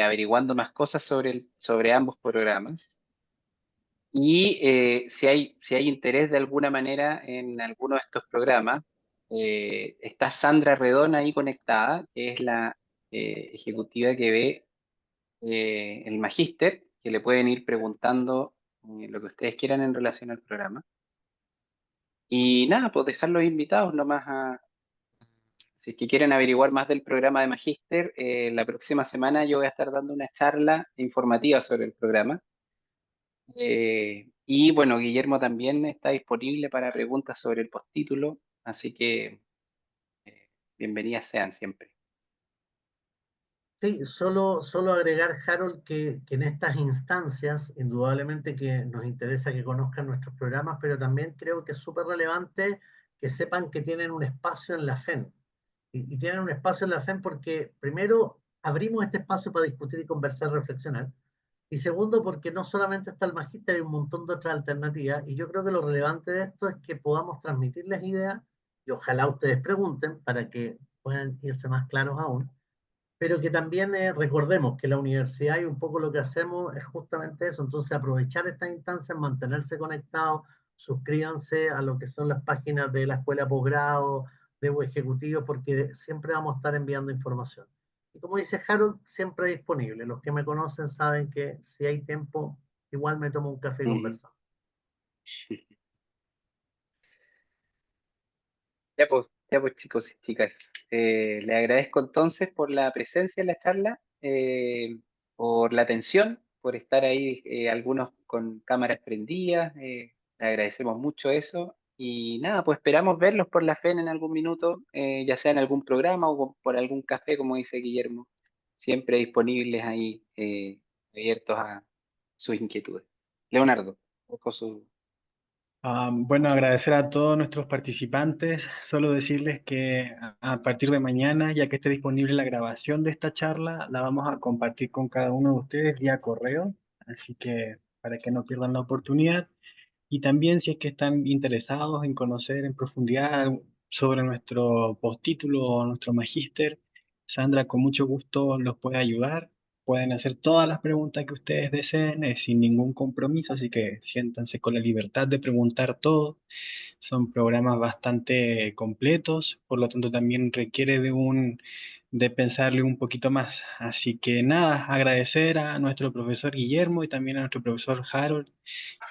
averiguando más cosas sobre ambos programas. Y si hay interés de alguna manera en alguno de estos programas, está Sandra Redón ahí conectada, que es la ejecutiva que ve el magíster, que le pueden ir preguntando lo que ustedes quieran en relación al programa. Y nada, pues dejarlos invitados nomás si es que quieren averiguar más del programa de magíster, la próxima semana yo voy a estar dando una charla informativa sobre el programa. Y bueno, Guillermo también está disponible para preguntas sobre el postítulo, así que bienvenidas sean siempre. Sí, solo agregar, Harold, que en estas instancias, indudablemente que nos interesa que conozcan nuestros programas, pero también creo que es súper relevante que sepan que tienen un espacio en la FEN. Y tienen un espacio en la FEN porque, primero, abrimos este espacio para discutir y conversar, reflexionar. Y segundo, porque no solamente está el magíster, hay un montón de otras alternativas. Y yo creo que lo relevante de esto es que podamos transmitirles ideas y ojalá ustedes pregunten para que puedan irse más claros aún, pero que también recordemos que la universidad y un poco lo que hacemos es justamente eso. Entonces, aprovechar estas instancias, mantenerse conectados, suscríbanse a lo que son las páginas de la escuela posgrado, de ejecutivo, porque siempre vamos a estar enviando información. Y como dice Harold, siempre disponible. Los que me conocen saben que si hay tiempo, igual me tomo un café y Ujú. conversamos. Ya pues chicos y chicas, les agradezco entonces por la presencia en la charla, por la atención, por estar ahí algunos con cámaras prendidas, les agradecemos mucho eso y nada, pues esperamos verlos por la FEN en algún minuto, ya sea en algún programa o por algún café, como dice Guillermo, siempre disponibles ahí, abiertos a sus inquietudes. Leonardo, con Bueno, su agradecer a todos nuestros participantes. Solo decirles que a partir de mañana, ya que esté disponible la grabación de esta charla, la vamos a compartir con cada uno de ustedes vía correo. Así que para que no pierdan la oportunidad. Y también si es que están interesados en conocer en profundidad sobre nuestro postítulo o nuestro magíster, Sandra con mucho gusto los puede ayudar. Pueden hacer todas las preguntas que ustedes deseen, sin ningún compromiso, así que siéntanse con la libertad de preguntar todo. Son programas bastante completos, por lo tanto también requiere de pensarle un poquito más. Así que nada, agradecer a nuestro profesor Guillermo y también a nuestro profesor Harold,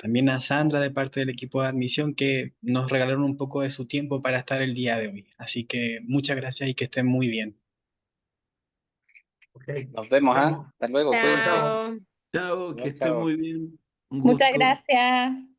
también a Sandra de parte del equipo de admisión que nos regalaron un poco de su tiempo para estar el día de hoy. Así que muchas gracias y que estén muy bien. Ok, Nos nos vemos, ¿ah? vemos. Hasta luego, Chao, cuídense. chao. Chao, que Chao, estén chao. muy bien. Un Muchas gusto. gracias.